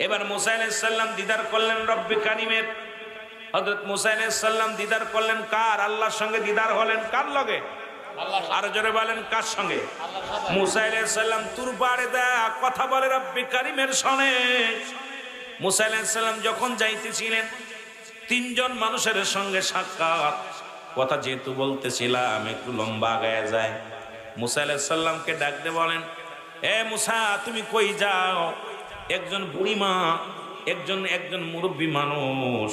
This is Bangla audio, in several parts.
এবার মুসা আলাইহিস সালাম দিদার করলেন রব্বে কারিমের। হযরত মুসা আলাইহিস সালাম দিদার করলেন কার? আল্লাহর সঙ্গে দিদার হলেন কার লগে? আর জোরে বলেন কার সঙ্গে? মুসা আলাইহিস সালাম তুর পাড়ে দা কথা বলে রব্বে কারিমের শোনে। মুসা আলাইহিস সালাম যখন যাইতেছিলেন তিনজন মানুষের সঙ্গে সাক্ষাৎ, কথা যেহেতু বলতেছিলাম একটু লম্বা আগায় যায়। মুসা আলাইহিস সালামকে ডাক দিয়ে বলেন, এ মুসা তুমি কই যাও? একজন বুড়িমা, একজন মুরব্বী মানুষ,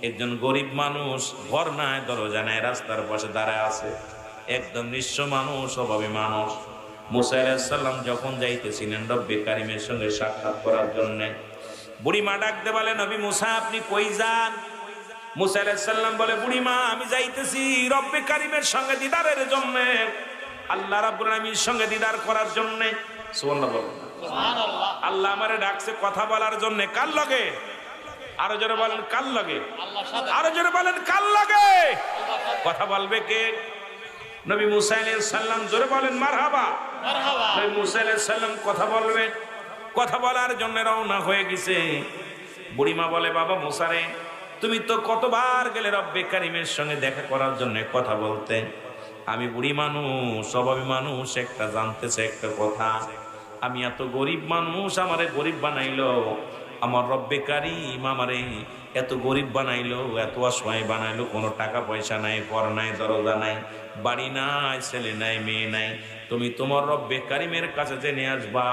একজন গরিব মানুষ, ঘর নাই দরজা নাই, রাস্তার পাশে দাঁড়ায় আছে, একদম নিঃস্ব মানুষ, অভাবী মানুষ। মুসা আলাইহিস সালাম যখন যাইতেছিলেন রব্বে কারিমের সঙ্গে সাক্ষাৎ করার জন্য, বুড়িমা ডাক দিয়ে বলে, নবী মুসা আপনি কই যান? মুসা আলাইহিস সালাম বলে, বুড়িমা আমি যাইতেছি রব্বে কারিমের সঙ্গে দিদারের জন্য, আল্লাহ রাব্বুল আলামিনের সঙ্গে দিদার করার জন্য। সুবহানাল্লাহ বলেন। সুবহানাল্লাহ। আল্লাহ আমারে ডাকছে কথা বলার জন্য। কার লগে? আরো জোরে বলেন কার লগে? আল্লাহর সাথে। আরো জোরে বলেন কার লগে? কথা বলবে কে? নবী মুসা আলাইহিস সালাম। জোরে বলেন মারহাবা। মারহাবা। নবী মুসা আলাইহিস সালাম কথা বলবে, কথা বলার জন্য রওনা হয়ে গেছে। বুড়িমা বলে, বাবা মুসা রে, তুমি তো কতবার গেলে রব্বে কারিমের সঙ্গে দেখা করার জন্য কথা বলতে। আমি বুড়ি মানুষ, অভাবী মানুষ, একটা জানতেছে একটা কথা, আমি এত গরিব মানুষ, আমারে গরিব বানাইলো আমার রব্বে কারিম, আমারে এত গরিব বানাইলো, এত অসহায় বানাইলো, কোনো টাকা পয়সা নাই, ঘর নাই, দরজা নাই, বাড়ি নাই, ছেলে নাই, মেয়ে নাই। তুমি তোমার রব্বে কারিমের কাছে জেনে আসবা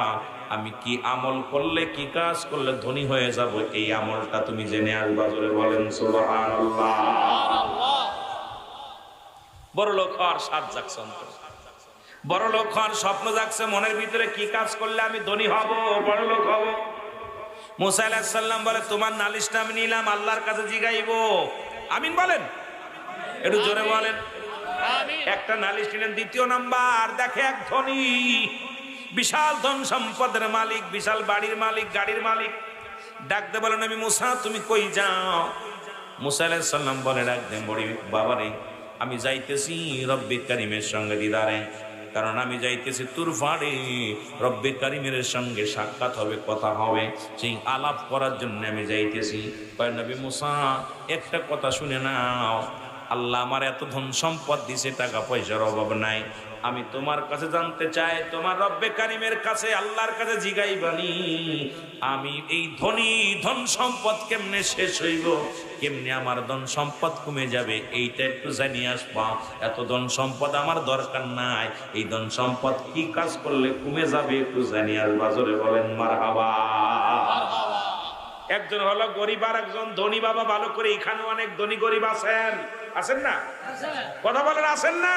আমি কি আমল করলে, কি কাজ করলে ধনী হয়ে যাব, এই আমলটা তুমি জেনে আসবা। জোরে বলেন সুবহানাল্লাহ। বড় লোক হওয়ার স্বাদ জাগছে অন্তরে, বড় লোক হওয়ার স্বপ্ন জাগছে মনের ভিতরে, কি কাজ করলে আমি ধনী হব, বড় লোক হব। মুসা আলাইহিস সালাম বলে, তোমার নালিশটা আমি নিলাম, আল্লাহর কাছে জিগাইবো। আমিন বলেন, একটু জোরে বলেন। একটা নালিশ নিলেন। দ্বিতীয় নাম্বার, দেখে এক ধনী, বিশাল ধন সম্পদের মালিক, বিশাল বাড়ির মালিক, গাড়ির মালিক, ডাকতে বলেন, আমি মুসা তুমি কই যাও? মুসা আলাইহিস সালাম বলে, ডাকতেন বড়ি বাবারে, আমি যাইতেছি রব্বে কারিমের সঙ্গে দিদারে, কারণ আমি যাইতেছি তুর ফাড়ে, রব্বে কারিমের সঙ্গে সাক্ষাৎ হবে, কথা হবে, সেই আলাপ করার জন্য আমি যাইতেছি। কয় নবী মুসা একটা কথা শুনে নাও, আল্লাহ আমার এত ধন সম্পদ দিছে, টাকা পয়সার অভাব নাই, আমি তোমার কাছে জানতে চাই, তোমার রব্বে কারিমের কাছে, আল্লাহর কাছে জিগাইবানি আমি এই ধন সম্পদ কেমনে শেষ হইব, কেমনে আমার ধন সম্পদ কমে যাবে, এইটা একটু জানিয়ে আসবা। এত ধন সম্পদ আমার দরকার নাই, এই ধন সম্পদ কি কাজ করলে কমে যাবে একটু জানিয়ে আসবা। জোরে বলেন মারহাবা। একজন হলো গরিব আর একজন ধনী। বাবা ভালো করে, এখানে অনেক ধনী গরিব আছেন, আছেন না? কথা বলেন আছেন না?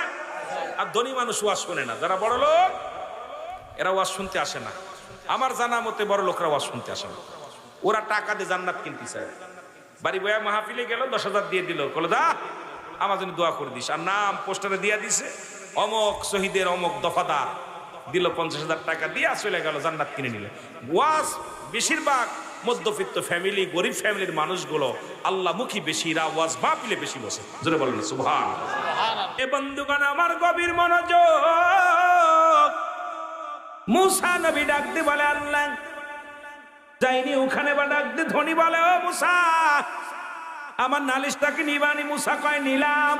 আর ধনী মানুষ ওয়াজ শুনে না, যারা বড় লোক এরা ওয়াজ শুনতে আসে না। আমার জানা মতে বড় লোকরা ওয়াজ শুনতে আসে না, ওরা টাকা দিয়ে জান্নাত কিনতে চায়। বাড়ি বয়া মাহফিলে গেল, 10,000 দিয়ে দিল, বলে দা আমার জন্য দোয়া করে দিস, আর নাম পোস্টারে দিয়া দিছে, অমক শহীদের অমক দফাদার, দিল 50,000 টাকা দিয়ে চলে গেল, জান্নাত কিনে নিল। ওয়াজ বেশিরভাগ মধ্যবিত্ত ফ্যামিলি, গরিব ফ্যামিলির মানুষগুলো আল্লাহ মুখী বেশি, ওয়াজ মাহফিলে বেশি বসে। জোরে বলেন সুবহানাল্লাহ। এ বন্ধুগণ আমার গভীর মনোযোগ। মুসা নবী ডাকতে বলে, আল্লাহ যাইনি ওখানে, বা ডাকতে ধনী বলে, ও মুসা আমার নালিশটাকে নিবানি? মুসা কয় নিলাম।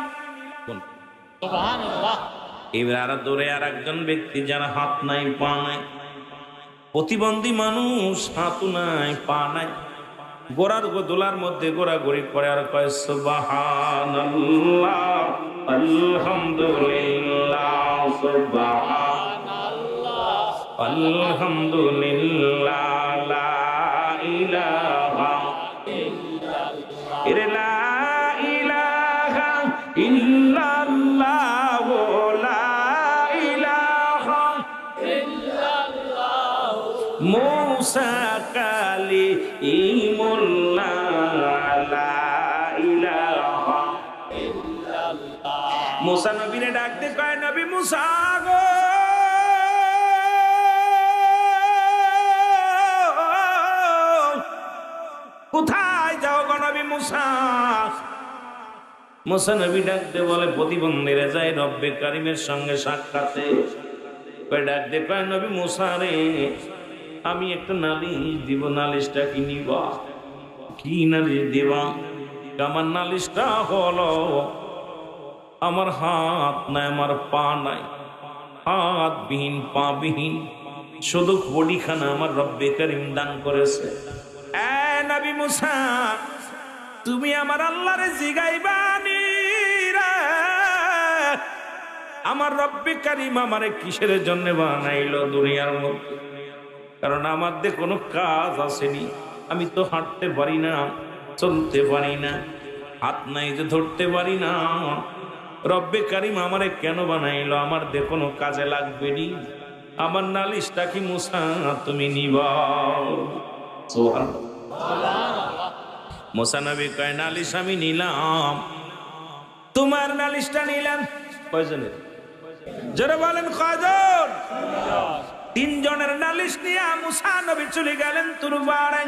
সুবহানাল্লাহ। এবার দূরে আর একজন ব্যক্তি, যারা হাত নাই পা নাই, প্রতিবন্ধী মানুষ, হাতও নাই পা নাই, গোড়ার দোলার মধ্যে গোড়াগড়ি করে আর কয় সুবহানাল্লাহ, আলহামদুলিল্লাহ, সুবহানাল্লাহ, আলহামদুলিল্লাহ, লা ইলাহা ইল্লাল্লাহ, লা ইলাহা ইল্লাল্লাহ, লা ইলাহা ইল্লাল্লাহ, মুসা কালিমুল্লাহ, লা ইলাহা ইল্লাল্লাহ। মুসা নবীরে ডাকতে কয়, নবী মুসা গো, কোথায় যাও গো নবী মুসা? মুসা নবী ডাকতে বলে, প্রতিবন্ধীরা যায় রব্বে কারিমের সঙ্গে সাক্ষাতে। ডাকতে কয়, নবী মুসা রে, আমি একটা নালিশ দিব, নালিশটা কি নিবা? কি নালিশ দিবা? আমার নালিশটা হলো আমার হাত নাই, আমার পা নাই, হাত বিহীন পা বিহীন শুধু বডিখানা আমার রব্বে কারীম দান করেছে। এ নবী মুসা, তুমি আমার আল্লাহরে জিগাইবানি রে, আমার রব্বে কারীম আমারে কিসের জন্য বানাইলো দুনিয়ার মধ্যে? কারণ আমার দিয়ে কোনো কাজ আসেনি, আমি তো হাঁটতে পারি না, চলতে পারি না, হাত নাই যে ধরতে পারি না। রব্বে কারীম আমারে কেন বানাইলো? আমার দিয়ে কোনো কাজে লাগবে নি। আমার নালিশটা কি মুসা তুমি নিবা? মুসা নবী কয়, নালিশ আমি নিলাম, তোমার নালিশটা নিলাম। কয়জনের? যারা বলেন কয়জন? তিনজনের নালিশ নিয়ে মুসা নবী চলে গেলেন তুরবারে।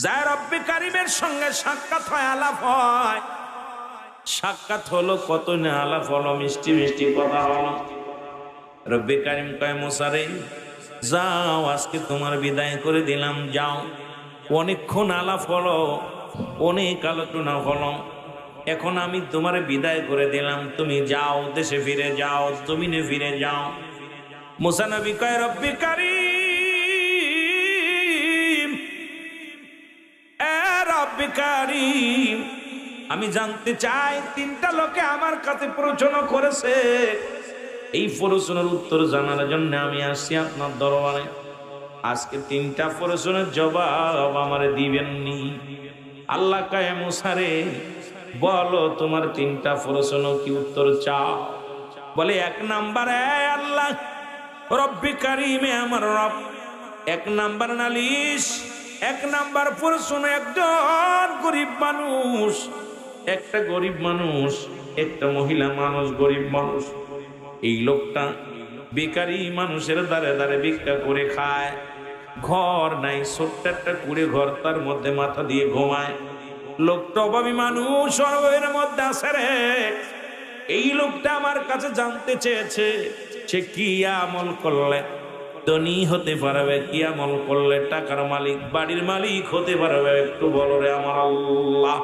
যা রব্বে কারীমের সঙ্গে সাক্ষাৎ হয়, আলাপ হয়। সাক্ষাৎ হলো, কত না আলাপ হলো, মিষ্টি মিষ্টি কথা হলো। রব্বে কারীম কয়, মুসা রে যাও, আজকে তোমার বিদায় করে দিলাম, যাও। অনেকক্ষণ আলাপ হলো, অনেক আলোচনা হলো, এখন আমি তোমার বিদায় করে দিলাম, তুমি যাও, দেশে ফিরে যাও, জমিনে ফিরে যাও। মুসা নবী কয়, রব্বে কারীম, এ রব্বে কারীম, আমি জানতে চাই, তিনটা লোকে আমার কাছে প্রশ্ন করেছে, এই প্রশ্নের উত্তর জানার জন্য আমি আসছি আপনার দরবারে। আজকে তিনটা প্রশ্নের জবাব আমারে দিবেননি। আল্লাহ কয়, মুসা রে বলো, তোমার তিনটা প্রশ্ন কি উত্তর চাও? বলে, এক নাম্বারে আল্লাহ রব্বে কারীমে আমার রব, এক নাম্বার নালিশ, এক নাম্বার প্রশ্ন, একজন গরিব মানুষ, একটা গরিব মানুষ, একটা মহিলা মানুষ, গরিব মানুষ, এই লোকটা বেকারি মানুষের দ্বারে দ্বারে ভিক্ষা করে খায়, ঘর নাই, ছোট্ট একটা কুড়ে ঘর, তার মধ্যে মাথা দিয়ে ঘুমায়। লোকটা অভাবী মানুষ, অভাবের মধ্যে আছে রে। এই লোকটা আমার কাছে জানতে চেয়েছে, সে কি আমল করলে ধনী হতে পারবে, কি আমল করলে টাকার মালিক, বাড়ির মালিক হতে পারবে, একটু বলো রে আমার আল্লাহ।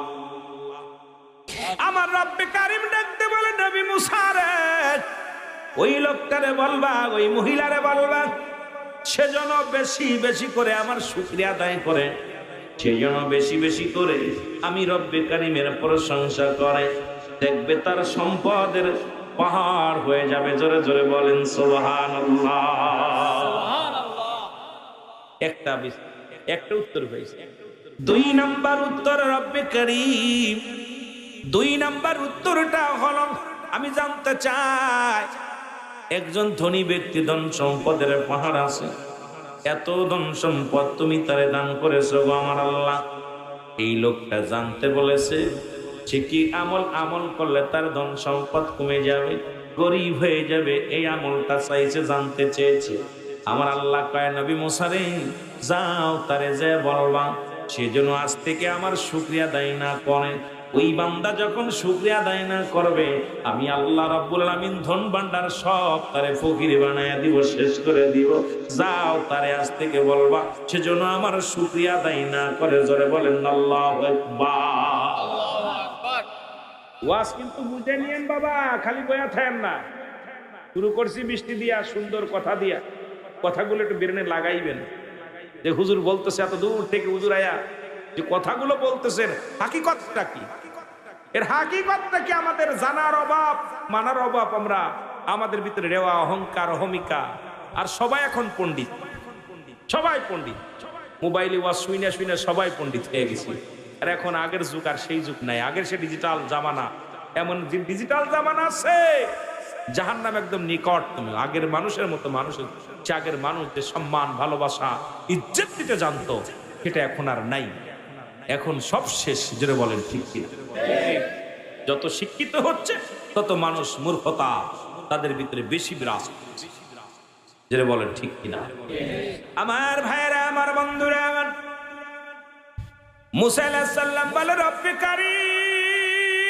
আমার রব্বে কারীম ডাকতে বলে, নবী মুসা রে ওই লোকটারে বলবা, ওই মহিলারে বলবা, সেজন্য বেশি বেশি করে আমার শুকরিয়া আদায় করে, সেজন্য বেশি বেশি করে আমি রব্বে কারীমের প্রশংসা করে, দেখবে তার সম্পদের পাহাড় হয়ে যাবে। জোরে জোরে বলেন সুবহানাল্লাহ। একটা উত্তর হয়েছে। দুই নাম্বার উত্তর, রব্বে কারীম, দুই নাম্বার উত্তরটা হলো, আমি জানতে চাই, একজন ধনী ব্যক্তি, ধন সম্পদের পাহাড় আছে, এত ধন সম্পদ তুমি তারে দান করেছো গো আমার আল্লাহ। এই লোকটা জানতে বলেছে, সে কি আমল করলে তার ধন সম্পদ কমে যাবে, গরিব হয়ে যাবে, এই আমলটা চাইছে, জানতে চেয়েছে। আমার আল্লাহ কয়, নবী মুসা রে যাও, তারে যে বলবা, সেজন্য আজ থেকে আমার শুকরিয়া আদায় না করে। ওই বান্দা যখন শুকরিয়া আদায় না করবে, আমি আল্লাহ রাব্বুল আলামিন ধন ভান্ডার সব তারে ফকির বানায়া দিব, শেষ করে দিব। যাও, তারে আজ থেকে বলবা, সেজন্য আমার শুকরিয়া আদায় না করে। জোরে বলেন আল্লাহু আকবার। ওয়াজ কিন্তু বুঝে নিয়েন বাবা, খালি বয়া থাকেন না। শুরু করছি বৃষ্টি দিয়া, সুন্দর কথা দিয়া, কথাগুলো একটু বেরেনে লাগাইবেন। যে হুজুর বলতেছে এত দূর থেকে, হুজুর আয়া যে কথাগুলো বলতেছেন, হাকিকতটা কি, এর হাকিকতটা কি আমাদের জানার অভাব, মানার অভাব। আমরা আমাদের ভিতরে রেওয়া, অহংকার, অহমিকা, আর সবাই এখন পণ্ডিত, সবাই পণ্ডিত, মোবাইলে ওয়াজ শুইনা শুইনা সবাই পণ্ডিত হয়ে গেছে। আর এখন আগের যুগ আর সেই যুগ নাই, আগের সে ডিজিটাল জামানা, এমন ডিজিটাল জামানা আছে, জাহান্নাম একদম নিকট। তুমি আগের মানুষের মতো মানুষের, আগের মানুষ যে সম্মান, ভালোবাসা, ইজ্জত দিতে জানতো, সেটা এখন আর নাই, এখন সব শেষ। জোরে বলেন ঠিক কিনা? যত শিক্ষিত হচ্ছে তত মানুষ মূর্খতা তাদের ভিতরে বেশি বিরাজ করছে। জোরে বলেন ঠিক কিনা? আমার ভাইরা, আমার বন্ধুরা, আমার মুসা আলাইহিস সালাম বলে, রব্বে কারীম,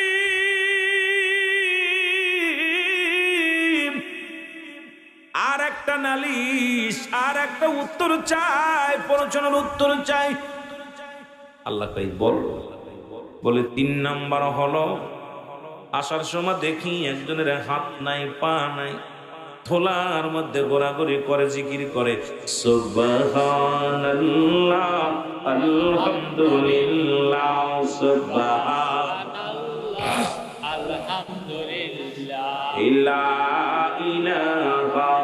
আর একটা নালিশ, আর একটা উত্তর চাই, প্রশ্নের উত্তর চাই। আল্লাহ তাই বলে 3 নাম্বার হলো আসার সময় দেখি একজনের হাত নাই পা নাই, থোলার মধ্যে ঘোরাঘুরি করে, জিকির করে সুবহানাল্লাহ আলহামদুলিল্লাহ সুবহানাল্লাহ আলহামদুলিল্লাহ লা ইলাহা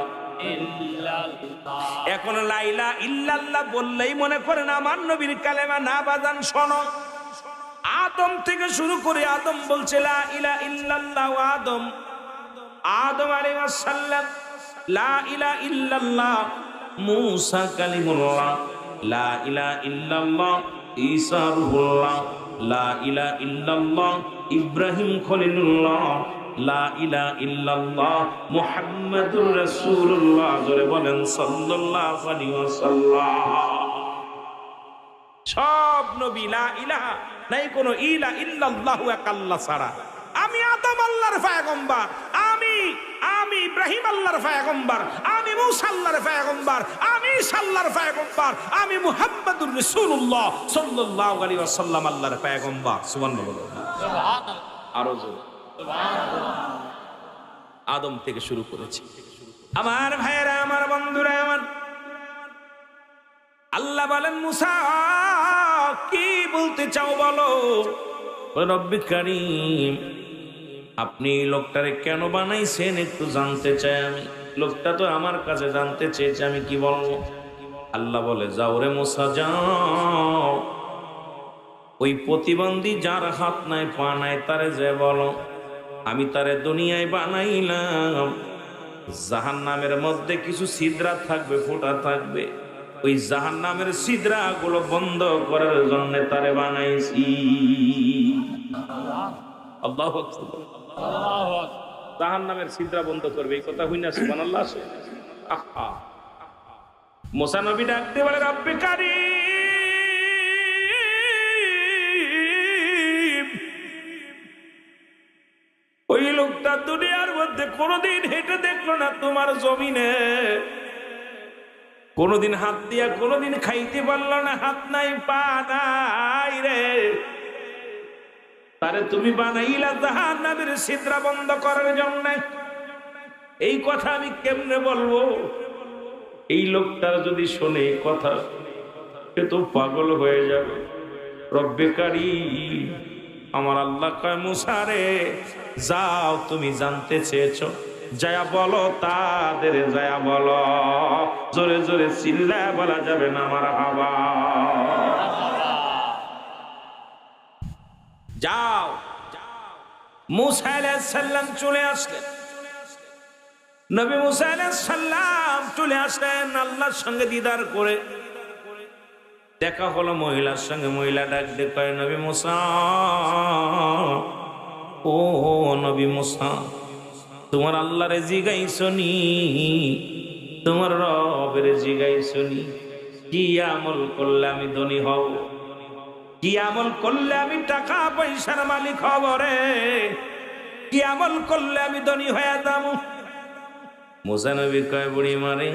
ইল্লাল্লাহ। এখন লা ইলাহা ইল্লাল্লাহ বললেই মনে করেন আমার নবীর কালেমা না বাজান। শোনো, আদম থেকে শুরু করে আদম বলছে লা ইলাহা ইল্লাল্লাহ, আদম আলাইহিস সালাম লা ইলাহা ইল্লাল্লাহ, মূসা কালিমুল্লাহ লা ইলাহা ইল্লাল্লাহ, ঈসা রূহুল্লাহ লা ইলাহা ইল্লাল্লাহ, ইব্রাহিম খলিলুল্লাহ লা ইলাহা ইল্লাল্লাহ, মুহাম্মাদুর রাসূলুল্লাহ জোরে বলেন সাল্লাল্লাহু আলাইহি ওয়াসাল্লাম। সব নবী লা ইলাহা, নাই কোনো ইলা ইল্লাল্লাহু এক আল্লাহ ছাড়া। আমি আদম আল্লাহর পয়গম্বর, আমি ইব্রাহিম আল্লাহর পয়গম্বর, আমি মূসা আল্লাহর পয়গম্বর, আমি ঈসা আল্লাহর পয়গম্বর, আমি মুহাম্মাদুর রাসূলুল্লাহ সাল্লাল্লাহু আলাইহি ওয়াসাল্লাম আল্লাহর পয়গম্বর। সুবহানাল্লাহ, সুবহানাল্লাহ, আরো জোরে সুবহানাল্লাহ। আদম থেকে শুরু করেছি। আমার ভাইয়েরা, আমার বন্ধুরা, আমার আল্লাহ বলেন মুসা কি বলতে চাও বলো। রব্বি কারীম, আপনি লোকটারে কেন বানাইছেন একটু জানতে চাই আমি। লোকটা তো আমার কাছে জানতে চেয়েছে, আমি কি বলবো। আল্লাহ বলে যাও রে মুসা যাও, ওই প্রতিবন্ধী যার হাত নাই পা নাই তারে যে বলো আমি তারে দুনিয়ায় বানাইলাম, জাহান্নামের মধ্যে কিছু ছিদ্রা থাকবে, ফোঁটা থাকবে, ওই জাহান্নামের ছিদ্রা গুলো বন্ধ করার জন্য তারে বানাইছি। আল্লাহু আকবার, আল্লাহু আকবার। জাহান্নামের ছিদ্রা বন্ধ করবে, এই কথা হই না? সুবহানাল্লাহ। আহা, মুসা নবী ডাকতে বলে রব্বি কারীম, ওই লোকটা দুনিয়ার মধ্যে কোনোদিন হেঁটে দেখলো না তোমার জমিনে, কোনোদিন হাত দিয়া কোনোদিন খাইতে পারলো না, হাত নাই পা নাই রে, তারে তুমি বানাইলা জাহান্নামের ছিদ্রা বন্ধ করার জন্য। এই কথা আমি কেমনে বলবো? এই লোকটার যদি শোনে কথা, সে তো পাগল হয়ে যাবে। রব্বে কারীম, আমার আল্লাহ কয় মুসা রে যাও, তুমি জানতে চেয়েছো, যায়া বলো তাদের, যায়া বলো। জোরে জোরে চিল্লায় বলা যাবে না আমার হাওয়া। যাও। মুসা আলাইহিস সালাম চলে আসলেন, নবী মুসা আলাইহিস সালাম চলে আসলেন আল্লাহর সঙ্গে দিদার করে। দেখা হলো মহিলার সঙ্গে, মহিলা ডাক দিয়ে কয় নবী মুসা, ও নবী মুসা, তোমার আল্লাহরে জিগাইছনি, তোমার রবের জিগাইছনি কি আমল করলে আমি ধনী হব, কি আমল করলে আমি টাকা পয়সার মালিক হব রে, কি আমল করলে আমি ধনী হয়ে যাব। মুসা নবী কয় বুড়ি মারে,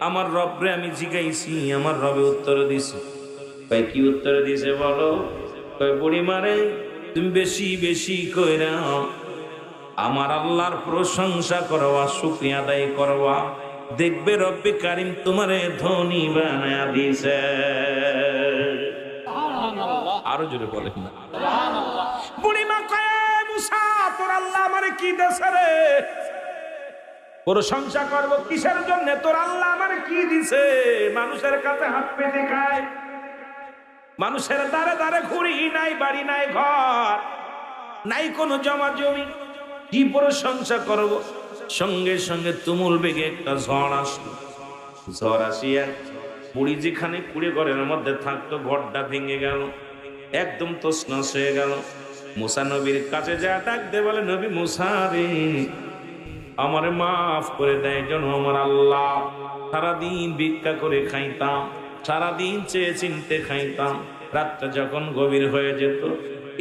আমার রবরে আমি জিগাইছি, আমার রবে উত্তর দিছে। কয় কি উত্তর দিছে বলো? কয় বুড়ি মারে তুমি বেশি বেশি কইরা আমার আল্লাহর প্রশংসা করবা, শুকরিয়া আদায় করবা, দেখবে রব্বে কারীম তোমারে ধনী বানায়া দিছে। আরো জোরে বলেন না সুবহানাল্লাহ। বুড়িমা কয় মুসা তোর আল্লাহ আমারে কি দিছে রে? প্রশংসা করব কিসের জন্য? তোর আল্লাহ আমারে কি দিছে? মানুষের কাছে হাত পেতে খায়, মানুষের দ্বারে দ্বারে ঘুরি, নাই বাড়ি নাই ঘর নাই কোনো জমা জমি, কি প্রশংসা করব? সঙ্গে সঙ্গে তুমুল বেগে একটা ঝড় আসলো। ঝড় আসিয়া বুড়ি যেখানে কুড়ে ঘরের মধ্যে থাকতো ঘরটা ভেঙে গেল, একদম তছনছ হয়ে গেল। মুসা নবীর কাছে যা ডাক দে বলে নবী মুসা রে আমারে মাফ করে দেয় যেন আমার আল্লাহ। সারাদিন ভিক্ষা করে খাইতাম, সারাদিন চেয়ে চিনতে খাইতাম, রাতটা যখন গভীর হয়ে যেত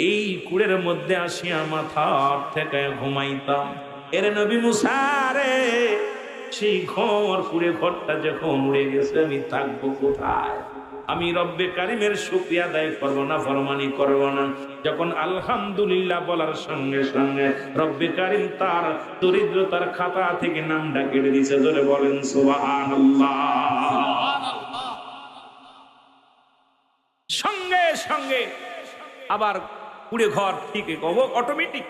এই কুড়ের মধ্যে আসিয়া মাথা থেকে ঘুমাইতাম। এরে নবী মুসা রে সেই ঘর পুড়ে ঘরটা যখন উড়ে গেছে আমি থাকবো কোথায়? আমি রব্বে কারিমের শুকরিয়া আদায় করবো না, ফরমানি করবো না? যখন আলহামদুলিল্লাহ বলার সঙ্গে সঙ্গে রব্বে কারিম তার দরিদ্রতার খাতা থেকে নামটা কেটে দিছে। ধরে বলেন সুবহানাল্লাহ। সঙ্গে সঙ্গে আবার পুড়ে ঘর ঠিক অটোমেটিক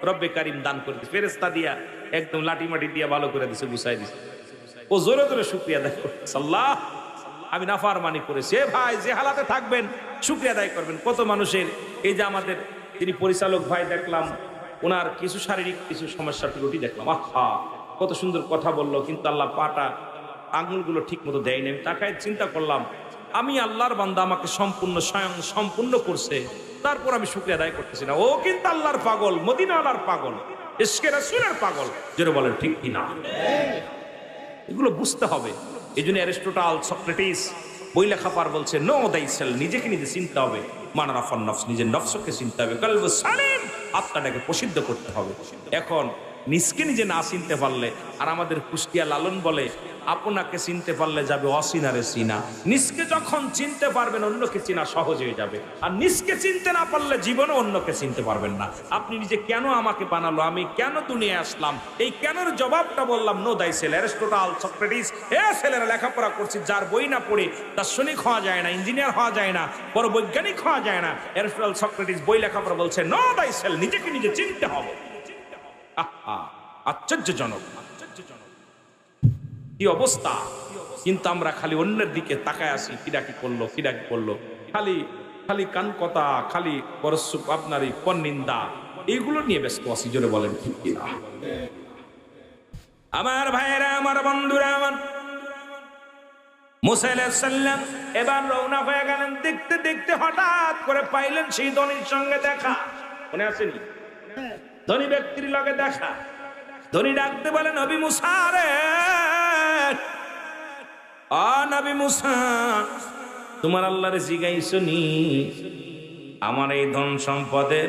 রব্বে কারিম দান করে দিছে, ফেরেশতা দিয়া একদম লাঠি মাটি দিয়া ভালো করে দিছে, গুছাই দিছে। ও জোরে জোরে শুকরিয়া আদায় করতেছে, আল্লাহ আমি নাফরমানি করেছি। ভাই যে হালাতে থাকবেন শুকরিয়া আদায় করবেন। কত মানুষের এই যে আমাদের যিনি পরিচালক ভাই দেখলাম, ওনার কিছু শারীরিক কিছু সমস্যা ত্রুটি দেখলাম, আহা কত সুন্দর কথা বললো, কিন্তু আল্লাহ পাটা আঙুলগুলো ঠিক মতো দেয়নি। আমি তাকায় চিন্তা করলাম, আমি আল্লাহর বান্দা, আমাকে সম্পূর্ণ স্বয়ং সম্পূর্ণ করছে, তারপর আমি শুকরিয়া আদায় করতেছি না। ও কিন্তু আল্লাহর পাগল, মদিনাওয়ালার পাগল, ইশকে রাসূলের পাগল। যেটা বলেন ঠিক কিনা? এগুলো বুঝতে হবে। এই জন্য অ্যারিস্টটল, সক্রেটিস বই লেখা পার বলছে, নো দাইসেল, নিজেকে নিজে চিনতে হবে। মানারাফান নফস, নিজের নফসকে চিনতে হবে। কলব সালিম, আত্মাটাকে প্রসিদ্ধ করতে হবে। এখন নিজকে নিজে না চিনতে পারলে, আর আমাদের কুষ্টিয়া লালন বলে, আপনাকে চিনতে পারলে যাবে অচিনারে চিনা। নিজকে যখন চিনতে পারবেন অন্যকে চিনা সহজ হয়ে যাবে। আর নিজকে চিনতে না পারলে জীবনে অন্যকে চিনতে পারবেন না। আপনি নিজে কেন আমাকে বানালো, আমি কেন দুনিয়ায় আসলাম, এই কেনর জবাবটা বললাম নো দাইসেল। অ্যারিস্টটল, সক্রেটিস, ছেলেরা লেখাপড়া করছি, যার বই না পড়ে দার্শনিক হওয়া যায় না, ইঞ্জিনিয়ার হওয়া যায় না, বড় বৈজ্ঞানিক হওয়া যায় না। অ্যারিস্টটল, সক্রেটিস বই লেখাপড়া বলছে নো দাইসেল, নিজেকে নিজে চিনতে হবে। আশ্চর্যজনক কি অবস্থা! কিন্তু আমরা খালি অন্যের দিকে তাকায় আসি, কিরা কি করলো, কিরা কি করলো, খালি খালি কান কথা, খালি পরস্পর আপনার এই পরনিন্দা, এইগুলো নিয়ে ব্যস্ত আছি। জোরে বলেন ঠিক কিনা? আমার ভাইয়েরা, আমার বন্ধুরা, আমার মুসা আলাইহিস সালাম এবার রওনা হয়ে গেলেন। দেখতে দেখতে হঠাৎ করে পাইলেন সেই ধনীর সঙ্গে দেখা। মনে আসেনি? ধনী ব্যক্তির লগে দেখা। ধনী ডাকতে বলেন, নবী মুসা রে, নবী মুসা, তোমার আল্লাহরে জিগাইছো নি আমার এই ধন সম্পদের,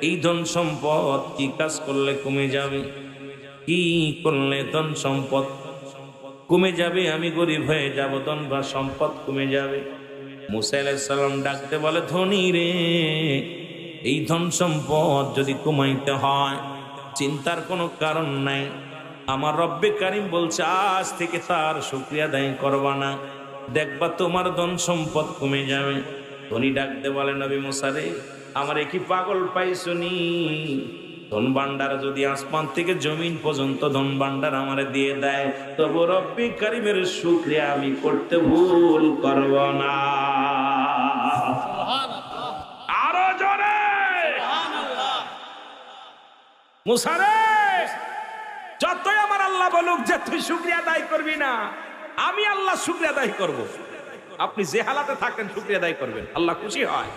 এই ধন সম্পদ কি কাজ করলে কমে যাবে, কি করলে ধন সম্পদ কমে যাবে, আমি গরিব হয়ে যাব, ধন বা সম্পদ কমে যাবে। মুসা আলাইহিস সালাম ডাকতে বলে, ধনী রে, এই ধন সম্পদ যদি কমাইতে হয় চিন্তার কোনো কারণ নাই। আমার রব্বে কারিম বলছে, আজ থেকে তার শুকরিয়া আদায় করবা না, দেখবা তোমার ধন সম্পদ কমে যাবে। ধনী ডাকতে বলে, নবী মুসা রে, আমারে কি পাগল পাইছনি? ধন ভান্ডার যদি আসমান থেকে জমিন পর্যন্ত ধন ভান্ডার আমারে দিয়ে দেয়, তবু রব্বে কারিমের শুকরিয়া আমি করতে ভুল করব না। আরো জোরে মুসা রে, যতই আমার আল্লাহ বলুক যে তুই শুকরিয়া আদায় করবি না, আমি আল্লাহ শুকরিয়া আদায় করব। আপনি যে হালাতে থাকেন শুকরিয়া আদায় করবেন, আল্লাহ খুশি হয়।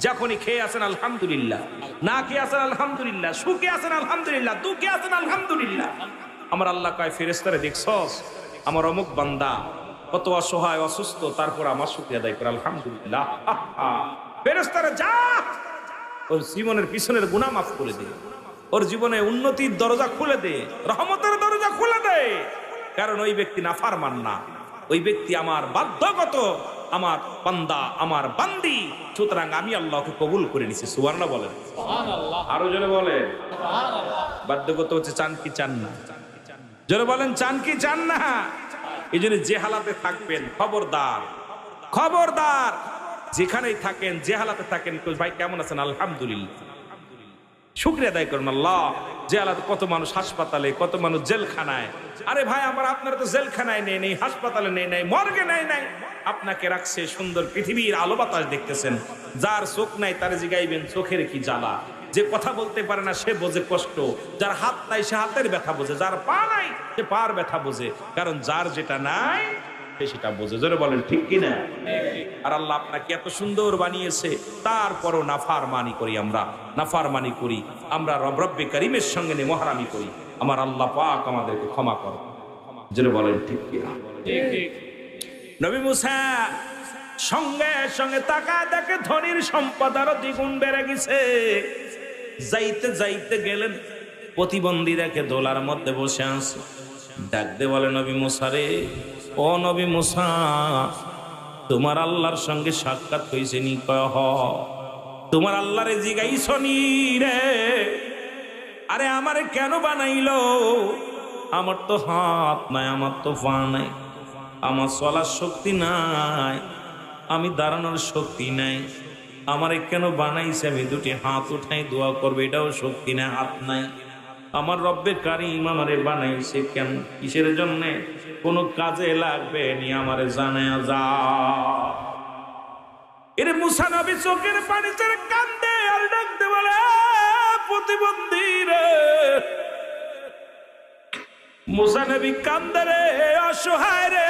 যখনই খেয়ে আছেন আলহামদুলিল্লাহ, না খেয়ে আছেন আলহামদুলিল্লাহ, সুখে আছেন আলহামদুলিল্লাহ, দুঃখে আছেন আলহামদুলিল্লাহ। আমার আল্লাহ কয়, ফেরেশতারে দেখছস আমার অমুক বান্দা কত অসহায়, অসুস্থ, তারপর আমার শুকরিয়া আদায় করে আলহামদুলিল্লাহ। ফেরেশতারে যা, ওর জীবনের পিছনের গুনাহ মাফ করে দে, ওর জীবনে উন্নতির দরজা খুলে দে, রহমতের দরজা খুলে দে। কারণ ওই ব্যক্তি নাফরমান না, ওই ব্যক্তি আমার বাধ্যগত, আমার বান্দা, আমার বান্দি, সুতরাং আমি আল্লাহকে কবুল করে নিছি। সুবহানাল্লাহ বলেন, সুবহানাল্লাহ। আরো জোরে বলেন, সুবহানাল্লাহ। বাধ্যগত হচ্ছে চান কি চান না? জোরে বলেন, চান কি চান না? এই জন্য যে হালাতে থাকবেন, খবরদার, খবরদার, যেখানেই থাকেন, যে হালাতে থাকেন, ভাই কেমন আছেন? আলহামদুলিল্লাহ, শুকরিয়া আদায় করুন। আল্লাহ, যে হালাতে কত মানুষ হাসপাতালে, কত মানুষ জেলখানায়। আরে ভাই আমার, আপনারা তো জেলখানায় নেই নেই, হাসপাতালে নেই নাই, মর্গে নেই নাই, আপনাকে রাখছে সুন্দর পৃথিবীর আলো বাতাস দেখতেছেন। যার চোখ নাই তারে জিগাইবেন চোখের কি জ্বালা, যে কথা বলতে পারে না সে বোঝে কষ্ট, যার হাত নাই সে হাতের ব্যথা বোঝে, যার পা নাই সে পার ব্যথা বোঝে, কারণ যার যেটা নাই সেটা বোঝে। জোরে বলেন ঠিক কিনা? আর আল্লাহ আপনাকে এত সুন্দর বানিয়েছে, তারপরও নাফরমানি করি আমরা, নাফরমানি করি আমরা, রব্বে কারিমের সঙ্গে নেমহারামি করি। আমার আল্লাহ পাক আমাদেরকে ক্ষমা করো। জোরে বলেন ঠিক কিনা? নবী মুসা সঙ্গে সঙ্গে তাকায় দেখে ধনীর সম্পদ আরো দ্বিগুণ বেড়ে গেছে। যাইতে যাইতে গেলেন, প্রতিবন্ধী দেখে দোলার মধ্যে বসে আছে। ডাক দে বলে, নবী মুসা রে, ও নবী মুসা, তোমার আল্লাহর সঙ্গে সাক্ষাৎ হয়েছে নি? কয় হ। তোমার আল্লাহরে জিগাইছনি রে? আরে আমারে কেন বানাইলো? আমার তো হাত নাই, আমার তো পা নাই, আমার চলার শক্তি নাই, আমি দাঁড়ানোর শক্তি নাই, আমারে কেন বানাইছে? আমি দুটি হাত উঠাই দোয়া করবে, এটাও শক্তি নাই, হাত নাই। আমার রব্বে কারিম আমারে বানাইছে কেন, কিসের জন্যে? কোনো কাজে লাগবে নি, আমারে জানায়া যা। এর মুসা নবী চোখের পানি ছেড়ে কান্দে আর ডাকতে বলে, প্রতিবন্ধী রে। মুসা নবী কান্দে রে, অসহায় রে,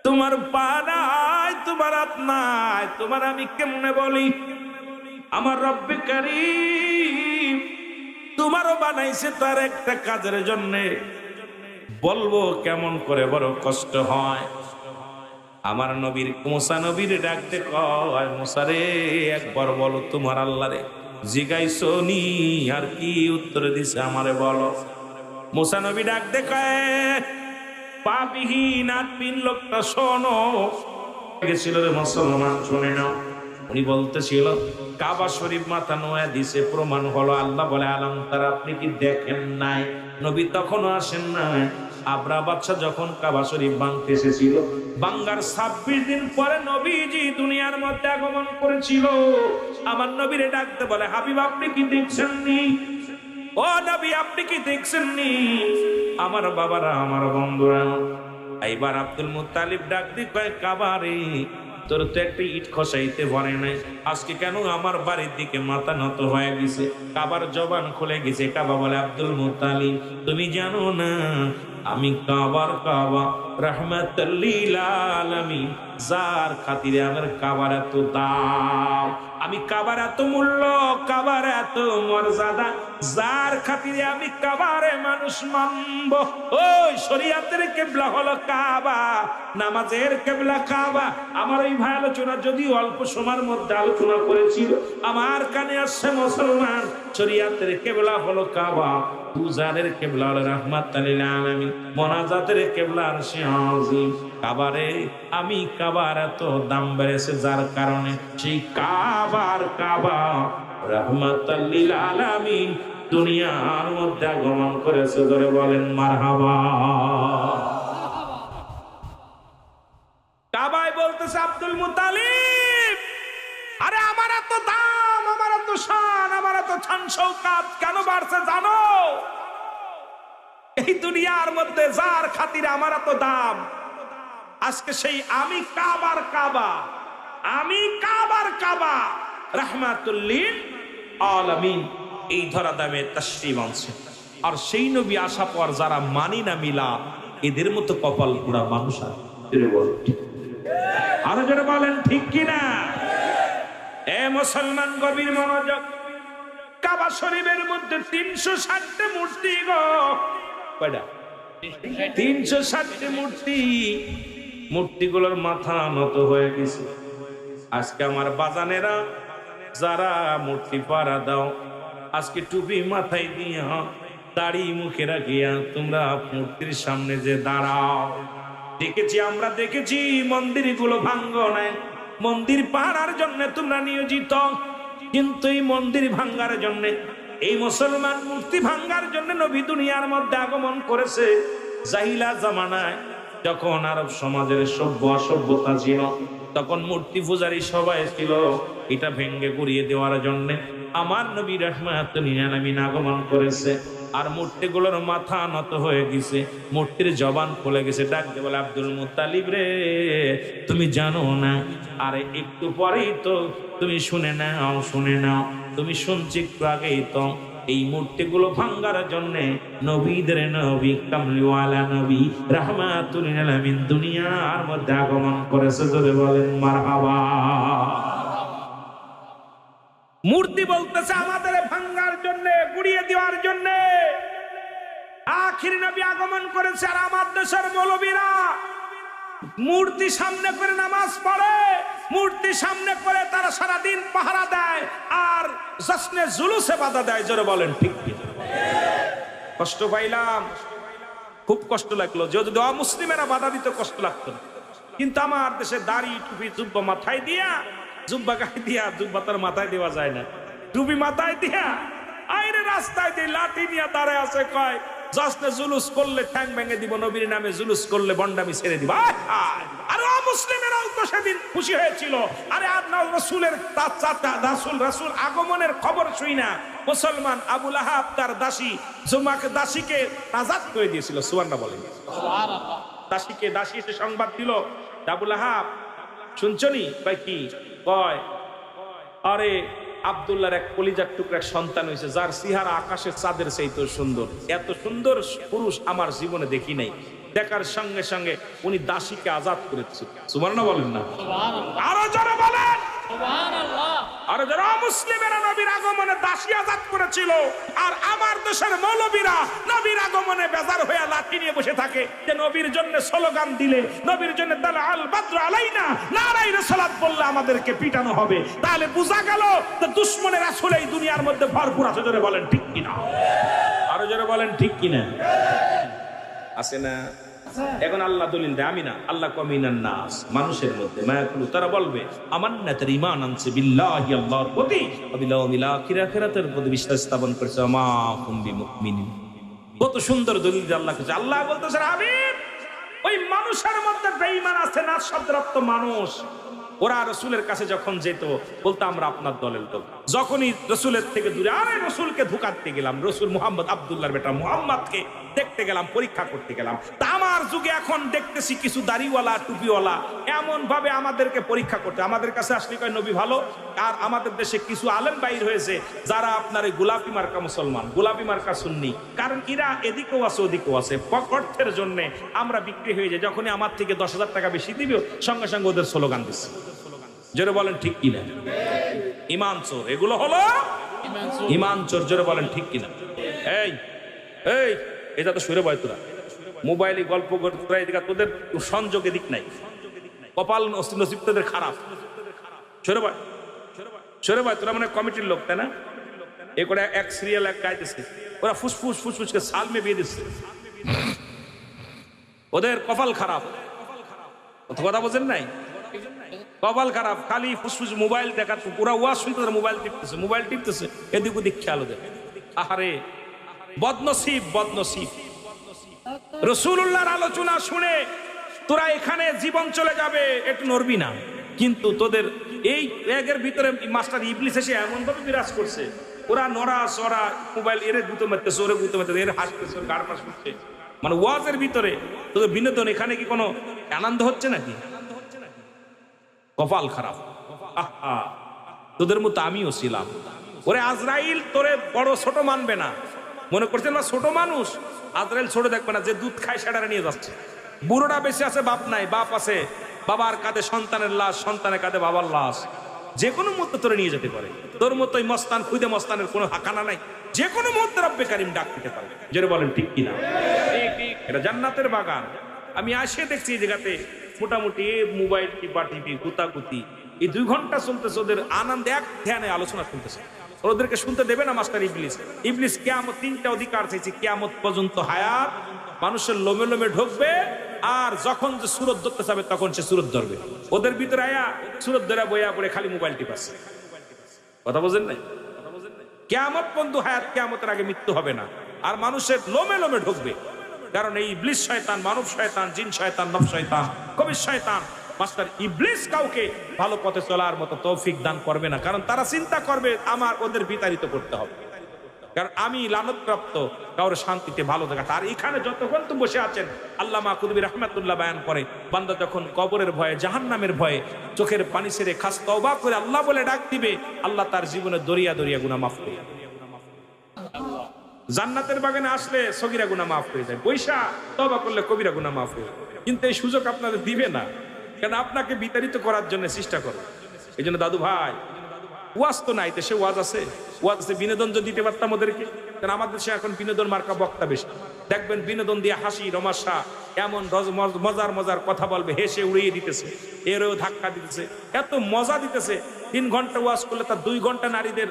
তোমার পা নাই, তোমার হাত নাই, তোমার আমি কেমনে বলি? আমার রব্বে কারিম তোমারও বানাইছে তার একটা কাজের জন্যে, বলবো কেমন করে, বড় কষ্ট হয়। আমার নবীর মুসা নবীর ডাকতে কয়, মুসা রে, একবার বলো তোমার আল্লাহরে জিগাইছো নি? আর কি উত্তর দিছে আমারে বলো। মুসা নবী ডাকতে কয়, পাপিহীন আত্মীন লোকটা শোনো। গেছিল রে মুসলমান, শুনে নাও। উনি বলতেছিল, কাবা শরীফ মাথা নোয়া দিছে, প্রমাণ হলো। আল্লাহ বলে, আলাম তারা, আপনি কি দেখেন নাই? নবী তখনও আসেন নাই। আবরা বাদশা যখন কাবা শরীফ ভাঙতে এসেছিল, ভাঙ্গার 26 দিন পরে নবীজি দুনিয়ার মধ্যে আগমন করেছিল। আমার নবীরে ডাকতে বলে, হাবিব আপনি কি দেখছেন নি? ও নবী আপনি কি দেখছেন নি? আমার বাবারা, আমার বন্ধুরা। এইবার আব্দুল মুত্তালিব ডাক দি কয়, কাবারে, তোর তো একটা ইট খসাইতে পারে নাই, আজকে কেন আমার বাড়ির দিকে মাথা নত হয়ে গেছে? কাবার জবান খুলে গেছে। কাবা বলে, আব্দুল মুত্তালিব তুমি জানো না আমি কাবার কাবা রাহমাতুল লিল আলামিন, যার খাতিরে আমার কাবার এত দাম, আমি কাবার এত মূল্য, কাবার এত মর্যাদা, যার খাতিরে আমি কাবারে মানুষ মানব। ওই শরীয়তের কিবলা হলো কাবা, নামাজের কিবলা কাবা। আমার এই ভাই আলোচনা যদি অল্প সময়ের মধ্যে আলোচনা করেছিল, আমার কানে আসছে মুসলমান, শরীয়তের কিবলা হলো কাবা, পূজারের কিবলা হলো রাহমাতুল লিল আলামিন, মোনাজাতের কিবলা আরশে আজিম। কাবারে আমি কাবার এত দাম বেড়েছে যার কারণে সেই কাবার কাবা রাহমাতুল লিল আলামিন দুনিয়ার মধ্যে আগমন করেছে। ধরে বলেন মারহাবা। কাবায় বলতেছে আব্দুল মুত্তালিব, আরে আমার এত দাম, আমার এত শান, আমার এত শান শৌকত কেন বাড়ছে জানো? এই দুনিয়ার মধ্যে যার খাতিরে আমার এত দাম, আজকে সেই আমি কাবার কাবা, আমি কাবার কাবা রাহমাতুল লিল আলামিন এই ধরা দামে তাশরীফ আনছে। আর সেই নবী আসা পর যারা মানি না মিলাদ, এদের মতো কপাল পোড়া মানুষ আর আরো যারা বলেন ঠিক কিনা? এ মুসলমান গভীর মনোযোগ। কাবা শরীফের মধ্যে 360টি মূর্তি গো, কয়টা? 360টি মূর্তি। মূর্তিগুলোর মাথা নত হয়ে গেছে। আজকে আমার বাজানেরা যারা মূর্তি পাড়া দাও, আজকে টুপি মাথায় দিয়া দাড়ি মুখে রাখিয়া তোমরা মূর্তির সামনে যে দাঁড়াও, দেখেছি, আমরা দেখেছি মন্দিরগুলো ভাঙ্গ নাই, মন্দির পাহারার জন্য তোমরা নিয়োজিত, কিন্তু এই মন্দির ভাঙ্গার জন্য, এই মুসলমান মূর্তি ভাঙ্গার জন্য নবী দুনিয়ার মধ্যে আগমন করেছে। জাহিলা জামানায় যখন আরব সমাজের সভ্য অসভ্যতা ছিল, তখন মূর্তি পূজারী সবাই ছিল এটা ভেঙ্গে গুড়িয়ে দেওয়ার জন্য। আমার নবী রাহমাতুল লিল আলামিন আগমন করেছে, আর মূর্তিগুলোর মাথা নত হয়ে গেছে, মূর্তির জবান খুলে গেছে। ডাকতে বলে, আব্দুল মুত্তালিব রে, তুমি জানো না? আরে একটু পরেই তো তুমি শুনে নাও, শুনে নাও, তুমি শুনছি একটু আগেই তো এই মূর্তিগুলো ভাঙ্গার জন্য নবীদের নবী কামলিওয়ালা নবী রাহমাতুল লিল আলামিন দুনিয়ার মধ্যে আগমন করেছে। যদি বলেন মারহাবা। মূর্তি বলতেছে আমাদের ভাঙ্গার জন্য, গুড়িয়ে দেওয়ার জন্য। আখির নবী আগমন করেছে, আর আমার দেশের মৌলবীরা মূর্তি সামনে করে নামাজ পড়ে, মূর্তি সামনে করে তারা সারাদিন পাহারা দেয় আর জশ্নে জুলুসে বাধা দেয়। জোরে বলেন ঠিক কিনা? কষ্ট পাইলাম, খুব কষ্ট লাগলো। যদি অমুসলিমেরা বাধা দিত কষ্ট লাগতো না, কিন্তু আমার দেশে দাড়ি টুপি জুব্বা মাথায় দিয়া, জুব্বা গায়ে দিয়া, জুব্বা তার মাথায় দেওয়া যায় না, টুপি মাথায় দিয়া আইরে রাস্তায় দিয়ে লাঠি নিয়ে দাঁড়ায় আছে, কয় জশ্নে জুলুস করলে ঠ্যাং ভেঙে দিব, নবীর নামে জুলুস করলে বন্ডামি ছেড়ে দিব। আর অমুসলিমেরাও তো সেদিন খুশি হয়েছিল। আরে আপনার রাসূলের রাসূল আগমনের খবর শুই না মুসলমান আবু লাহাব তার দাসীকে আজাদ করে দিয়েছিল। সুবহানাল্লাহ বলেন। দাসী এসে সংবাদ দিল, আবু লাহাব শুনছনি? ভাই কি কয়? আরে আব্দুল্লাহর এক কলিজার টুকরা সন্তান হয়েছে, যার চেহারা আকাশের চাঁদের চাইতে সুন্দর। এত সুন্দর পুরুষ আমার জীবনে দেখি নাই। দেখার সঙ্গে সঙ্গে উনি দাসীকে আজাদ করেছে। সুবহানাল্লাহ বলেন না? আরো যারা বলেন সুবহানাল্লাহ। আরো যারা মুসলিমেরা নবীর আগমনে দাসী আজাদ করেছিল, আর আমার দেশের মৌলবীরা নবীর আগমনে বেজার হয়ে লাঠি নিয়ে বসে থাকে যে নবীর জন্য স্লোগান দিলে, নবীর জন্য তাহলে আল বাদরু আলাইনা নারায়ে রিসালাত বললে আমাদেরকে পিটানো হবে। তাহলে বোঝা গেল যে দুশমনে রাসূল এই দুনিয়ার মধ্যে ভরপুর আছে। জোরে বলেন ঠিক কিনা? আরো জোরে বলেন ঠিক কিনা? আছে না? এখন আল্লাহ দলিল দেয়, আমি না, আল্লাহ কমিনান নাস, মানুষের মধ্যে মায়াকুলু, তারা বলবে আমান্না, তার ঈমান আনছে বিল্লাহি, আল্লাহর প্রতি, ওয়া বিল ইয়াউমিল আখির, আখিরাতের প্রতি বিশ্বাস স্থাপন করেছে, মা হুম বিমুমিনিন। কত সুন্দর দলিল আল্লাহ কাছে। আল্লাহ বলতেছে হাবিব, ওই মানুষের মধ্যে বেঈমান আছে না, শব্দের অর্থ মানুষ। ওরা রসুলের কাছে যখন যেত বলতো আমরা আপনার দলের লোক। যখনই রসুলের থেকে দূরে, আরে রসুলকে ধোঁকাতে গেলাম, রসুল মুহাম্মদ আব্দুল্লাহর বেটা মুহাম্মদকে দেখতে গেলাম, পরীক্ষা করতে গেলাম। তা আমার যুগে এখন দেখতেছি কিছু দাড়িওয়ালা টুপিওয়ালা এমন ভাবে আমাদেরকে পরীক্ষা করতে, আমাদের কাছে আসলে কয় নবী ভালো। আর আমাদের দেশে কিছু আলেম বাইর হয়েছে যারা আপনার এই গোলাপি মার্কা মুসলমান, গোলাপি মার্কা সুন্নি। কারণ এরা এদিকেও আছে ওদিকেও আছে, অর্থের জন্য আমরা বিক্রি হয়ে যাই। যখনই আমার থেকে 10,000 টাকা বেশি দিবে, সঙ্গে সঙ্গে ওদের স্লোগান দিচ্ছে। জোরে বলেন ঠিক কিনা? ইমান চোর, এগুলো হলো ইমান চোর। জোরে বলেন ঠিক কিনা? এই এই এটা তো সরে বয়, তোরা মোবাইলে গল্প করে তোরা এদিকে, তোদের সংযোগ এদিক নাই, কপাল নসিব তোদের খারাপ। সরে বয়, সরে বয়, তোরা মানে কমিটির লোক, তাই না? এ করে এক সিরিয়াল এক গাইতেছে, ওরা ফুসফুসকে সাল মে বিয়ে দিচ্ছে, ওদের কপাল খারাপ। কথা বোঝেন নাই? কপাল খারাপ, খালি ফুসফুস মোবাইল দেখা, পুরা ওয়াজ শুনতে মোবাইল টিপতেছে, এদিক ওদিক খেয়াল ওদের। আহারে বদনসিব, বদনসিব। রাসূলুল্লাহর আলোচনা শুনে তোরা এখানে জীবন চলে যাবে, একটু নড়বি না। কিন্তু তোদের এই ব্যাগের ভিতরে মাস্টার ইবলিস এসে এমন ভাবে বিরাজ করছে, ওরা নড়া চড়া, মোবাইল এর গুঁতো মারতেছে, ওরে গুঁতো মারতেছে, এর হাসতেছে, ওর গাড় পাশ করছে। মানে ওয়াজের ভিতরে তোদের বিনোদন, এখানে কি কোনো আনন্দ হচ্ছে নাকি? কপাল খারাপ। আহা, তোদের মতো আমিও ছিলাম। ওরে আজরাইল তোরে বড় ছোট মানবে না, মনে করছেন না ছোট মানুষ। আজরাইল ছোট দেখবে না, যে দুধ খায় সেটা নিয়ে যাচ্ছে। বুড়োটা বেশি আছে, বাপ নাই, বাপ আছে, বাবার কাঁধে সন্তানের লাশ, সন্তানের কাঁধে বাবার লাশ। যে কোনো মুহূর্তে তোরে নিয়ে যেতে পারে। তোর মতোই মস্তান, খুদে মস্তানের কোনো হাকানা নাই, যে কোনো মুহূর্তে রব্বে কারিম ডাক দিতে পারে। যেটা বলেন ঠিক কিনা? এটা জান্নাতের বাগান। আমি আসে দেখছি এই জায়গাতে মোটামুটি মোবাইল টিপা টিপি, গুতাগুতি, এই 2 ঘন্টা চলতেছে। ওদের আনন্দ এক ধ্যানে আলোচনা শুনতেছে। ওদেরকে শুনতে দেবে না মাস্টার ইবলিস। ইবলিস কিয়ামত 3টা অধিকার চাইছে, কিয়ামত পর্যন্ত হায়াত, মানুষের লোমে লোমে ঢুকবে, আর যখন যে সুরত ধরতে যাবে তখন সে সুরত ধরবে। ওদের ভিতরে আয়া সুরত ধরা বইয়া পড়ে খালি মোবাইল টিপাচ্ছে। কথা বোঝেন নাই? কিয়ামত পর্যন্ত হায়াত, কিয়ামতের আগে মৃত্যু হবে না, আর মানুষের লোমে লোমে ঢুকবে। কারণ এই ইবলিস শয়তান, মানব শয়তান, জিন শয়তান, নফস শয়তান, কবির শয়তান, মাস্টার ইবলিস কাউকে ভালো পথে চলার মতো তৌফিক দান করবে না। কারণ তারা চিন্তা করবে আমার ওদের বিতাড়িত করতে হবে, কারণ আমি লানতপ্রাপ্ত, কারোর শান্তিতে ভালো থাকা। আর এখানে যতক্ষণ তো বসে আছেন, আল্লামা কুতুবী রাহমাতুল্লাহ বয়ান করে, বান্দা যখন কবরের ভয়ে, জাহান্নামের ভয়ে চোখের পানি ছেড়ে খাস তওবা করে আল্লাহ বলে ডাক দিবে, আল্লাহ তার জীবনে দরিয়া দরিয়া গুনাহ মাফ করে। জান্নাতের বাগানে আসলে সগীরা গুনাহ মাফ হয়ে যায়, পয়সা তওবা করলে কবিরা গুনাহ মাফ হয়ে যায়। কিন্তু এই সুযোগ আপনাদের দিবে না, কারণ আপনাকে বিতাড়িত করার জন্য চেষ্টা করে। এই জন্য দাদু ভাই, ওয়াজ তো নাই, দেশে ওয়াজ আছে, ওয়াজ আছে, বিনোদন যদি দিতে পারতাম ওদেরকে। কারণ আমাদের দেশে এখন বিনোদন মার্কা বক্তা বেশি। দেখবেন বিনোদন দিয়ে হাসি রমাশা, এমন মজার মজার কথা বলবে, হেসে উড়িয়ে দিতেছে, এরও ধাক্কা দিতেছে, এত মজা দিতেছে। 3 ঘন্টা ওয়াজ করলে তার 2 ঘন্টা নারীদের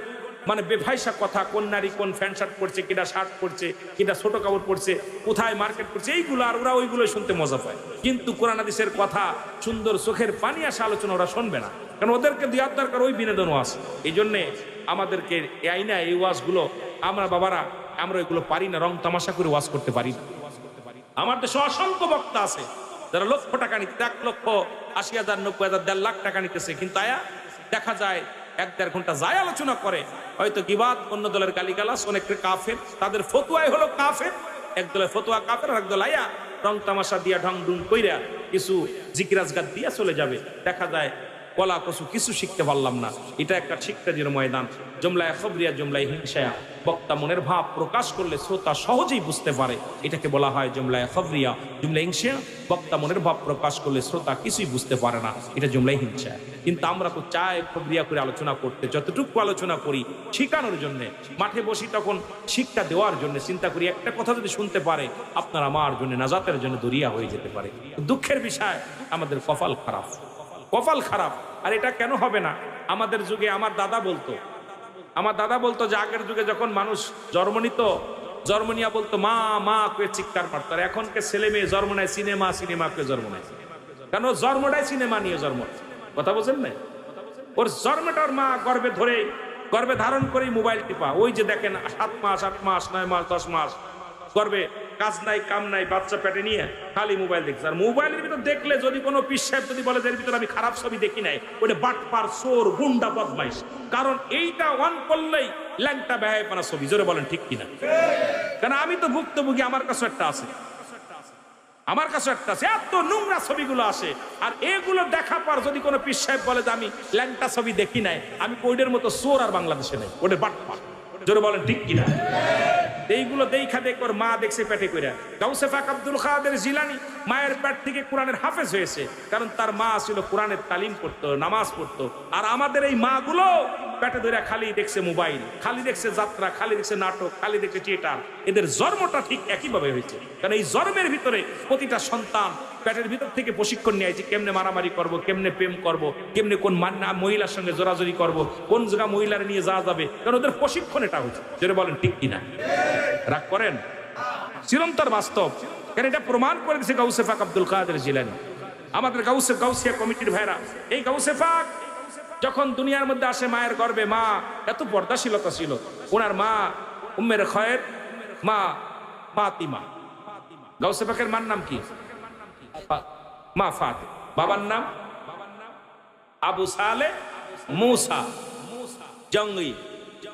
মানে বেফাইসা কথা, কোন নারী কোন প্যান্ট শার্ট পরছে, কিটা শার্ট পরছে, কিটা ছোট কাপড় পরছে, কোথায় মার্কেট করছে, এইগুলো আর ওরা ওইগুলো শুনতে মজা পায়। কিন্তু কোরআন হাদিসের কথা সুন্দর চোখের পানি আসা আলোচনা ওরা শুনবে না, কারণ ওদেরকে দেওয়ার দরকার ওই বিনোদন ওয়াজ। এই জন্যে আমাদেরকে এই আইনা এই ওয়াজগুলো আমরা বাবারা আমরা এগুলো পারি না, রং তামাশা করে ওয়াজ করতে পারি না। আমার দেশে অসংখ্য বক্তা আছে যারা লক্ষ টাকা নিতে, 1,80,000, 90,000, 1.5 লাখ টাকা নিতেছে, কিন্তু আয়া দেখা যায় 1-1.5 ঘন্টা যায় আলোচনা করে, হয়তো গিবাত, অন্য দলের গালিগালাজ, অনেকটা কাফের, তাদের ফতুয়াই হলো কাফের। এক দলের ফতুয়া কাফের, আর এক দল আয়া রং তামাশা দিয়া ঢং ঢুং কইরা কিছু জিকিরাজগার দিয়া চলে যাবে। দেখা যায় কলা কচু কিছু শিখতে পারলাম না। এটা একটা শিক্ষার ময়দান। জুমলায় খবরিয়া, জুমলায় হিংসায়া, বক্তা মনের ভাব প্রকাশ করলে শ্রোতা সহজেই বুঝতে পারে, এটাকে বলা হয় জুমলায় খবরিয়া। জুমলায় হিংসা, বক্তা মনের ভাব প্রকাশ করলে শ্রোতা কিছুই বুঝতে পারে না, এটা জুমলায় হিংসা। কিন্তু আমরা তো চাই খবরিয়া করে আলোচনা করতে, যতটুকু আলোচনা করি শিখানোর জন্য, মাঠে বসি তখন শিক্ষা দেওয়ার জন্য, চিন্তা করি একটা কথা যদি শুনতে পারে আপনার আমার জন্য, নাজাতের জন্য দরিয়া হয়ে যেতে পারে। দুঃখের বিষয় আমাদের কপাল খারাপ, কপাল খারাপ। আর এটা কেন হবে না? আমাদের যুগে আমার দাদা বলতো যে আগের যুগে যখন মানুষ জন্ম নিত, জন্ম নিয়া বলতো মা মা কে চিৎকার মারত। আর এখনকে ছেলে মেয়ে জন্ম নেয় সিনেমা সিনেমা কে জন্ম নেয়, কেন জন্মটাই সিনেমা নিয়ে জন্ম। কথা বলছেন না? ওর জন্মটার মা গর্ভে ধারণ করে মোবাইল টিপা, ওই যে দেখেন 7 মাস 8 মাস 9 মাস 10 মাস গর্ভে, কাজ নাই কাম নাই, বাচ্চা পেটে নিয়ে খালি মোবাইল দেখছে। আর মোবাইলের ভিতর দেখলে যদি কোনো পীর সাহেব যদি বলে এর ভিতরে আমি খারাপ ছবি দেখি নাই, ওটা বাটপার, চোর, গুন্ডা, বদমাইশ। কারণ এইটা অন করলেই ল্যাংটা বেহায়াপনা ছবি। জোরে বলেন ঠিক কিনা? কারণ আমি তো ভুক্তভোগী, আমার কাছে একটা আছে, এত নোংরা ছবিগুলো আসে। আর এগুলো দেখা পর যদি কোনো পীর সাহেব বলে যে আমি ল্যাংটা ছবি দেখি নাই, আমি ওইটার মতো চোর আর বাংলাদেশে নাই, ওটা বাটপার। জোরে বলেন ঠিক কিনা? এইগুলো দেখা দেখ ওর মা দেখছে পেটে কইরা। গাউসে পাক আব্দুল কাদের জিলানী মায়ের পেট থেকে কোরআনের হাফেজ হয়েছে, কারণ তার মা ছিল কোরআনের তালিম পড়তো, নামাজ পড়তো। আর আমাদের এই মা গুলো পেটে ধরে খালি দেখছে মোবাইল, খালি দেখছে যাত্রা, খালি দেখছে নাটক, খালি দেখছে থিয়েটার। এদের জন্মটা ঠিক একইভাবে হয়েছে, কারণ এই জন্মের ভিতরে প্রতিটা সন্তান পেটের ভিতর থেকে প্রশিক্ষণ নিয়ে আইছে, কেমনে মারামারি করব, কেমনে প্রেম করব, কেমনে কোন মহিলার সঙ্গে জোরাজোরি করব, কোন জায়গা মহিলার নিয়ে যাওয়া যাবে, কারণ ওদের প্রশিক্ষণ এটা হয়েছে। যেটা বলেন ঠিক কিনা? রাগ করেন? চিরন্তর বাস্তব, কারণ এটা প্রমাণ করে দিয়েছে গাউসে পাক আব্দুল কাদের জিলানী। আমাদের গাউসিয়া কমিটির ভাইরা, এই গাউসে পাক যখন দুনিয়ার মধ্যে আসে মায়ের গর্ভে, মা এত পর্দাশীলতা ছিল। ওনার মা উম্মের খয়ের, মা ফাতিমা। গাউসে পাকের মার নাম কি? মা ফাতে। বাবার নাম আবু সালে মুসা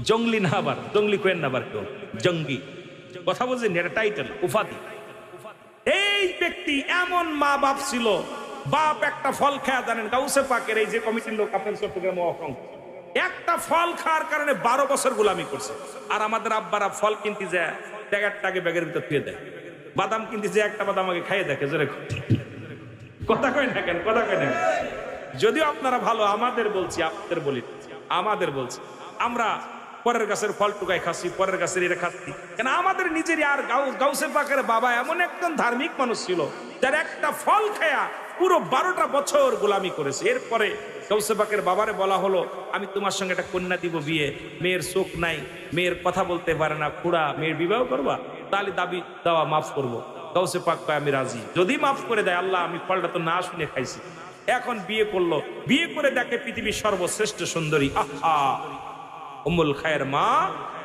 জঙ্গলি না, আবার জঙ্গলি কোয়েন না, আবার কেউ জঙ্গি। কথা বলছেন, এটা টাইটেল, উপাধি। এই ব্যক্তি এমন মা বাপ ছিল, বাপ একটা ফল খায়, জানেন গাউসে পাকের এই যে কমিটির লোক আপনার চট্টগ্রাম একটা ফল খাওয়ার কারণে 12 বছর গোলামি করছে। আর আমাদের আব্বারা ফল কিনতে যায়, টাকে ব্যাগের ভিতর থুয়ে দেয়। বাদাম কিনতে যে একটা বাদাম আগে খাইয়ে দেখে। জোরে কথা কয় না কেন? কথা কয় না? যদিও আপনারা ভালো, আমাদের বলছি, আপনাদের বলি, আমাদের বলছি, আমরা পরের গাছের ফল টুকাই খাচ্ছি, পরের গাছের এটা খাচ্ছি কেন? আমাদের নিজেরই। আর গাউসে পাকের বাবা এমন একজন ধার্মিক মানুষ ছিল, যার একটা ফল খায়া পুরো 12টা বছর গোলামি করেছে। এরপরে গাউসে পাকের বাবারে বলা হলো, আমি তোমার সঙ্গে একটা কন্যা দিব বিয়ে, মেয়ের চোখ নাই, মেয়ের কথা বলতে পারে না, খুড়া, মেয়ের বিবাহ করবা, তাহলে দাবি দেওয়া মাফ করবো। গাউসে পাক কয় আমি রাজি, যদি মাফ করে দেয় আল্লাহ, আমি ফলটা তো না শুনে খাইছি। এখন বিয়ে করলো, বিয়ে করে দেখে পৃথিবীর সর্বশ্রেষ্ঠ সুন্দরী, আহা উম্মুল খায়ের মা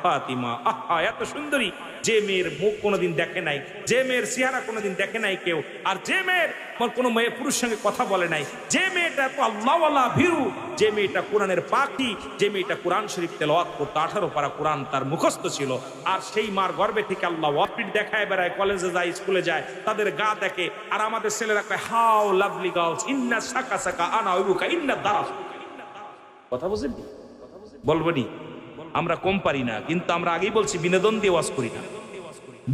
ফাতিমা। আহা এত সুন্দরী, যে মেয়ের মুখ কোনোদিন দেখে নাই, যে মেয়ের চেহারা কোনোদিন দেখে নাই কেউ, আর যে মেয়ের কোনো মেয়ে পুরুষ সঙ্গে কথা বলে নাই, যে মেয়েটা এত আল্লাহওয়ালা ভীরু, যে মেয়েটা কোরআনের পাখি, যে মেয়েটা কোরআন শরীফ তেলাওয়াত করতো, 18 পারা কোরআন তার মুখস্থ ছিল। আর সেই মার গর্ভে থেকে আল্লাহ ওয়াপিট দেখায় বেড়ায়, কলেজে যায়, স্কুলে যায়, তাদের গা দেখে। আর আমাদের ছেলেরা কয় হাউ লাভলি গার্লস, ইন্না সাকা সাকা আনা উবুকা ইন্না দারাস। কথা বুঝেন? বলবনি আমরা কম পারি না, কিন্তু আমরা আগেই বলছি বিনোদন দিয়ে ওয়াজ করি না,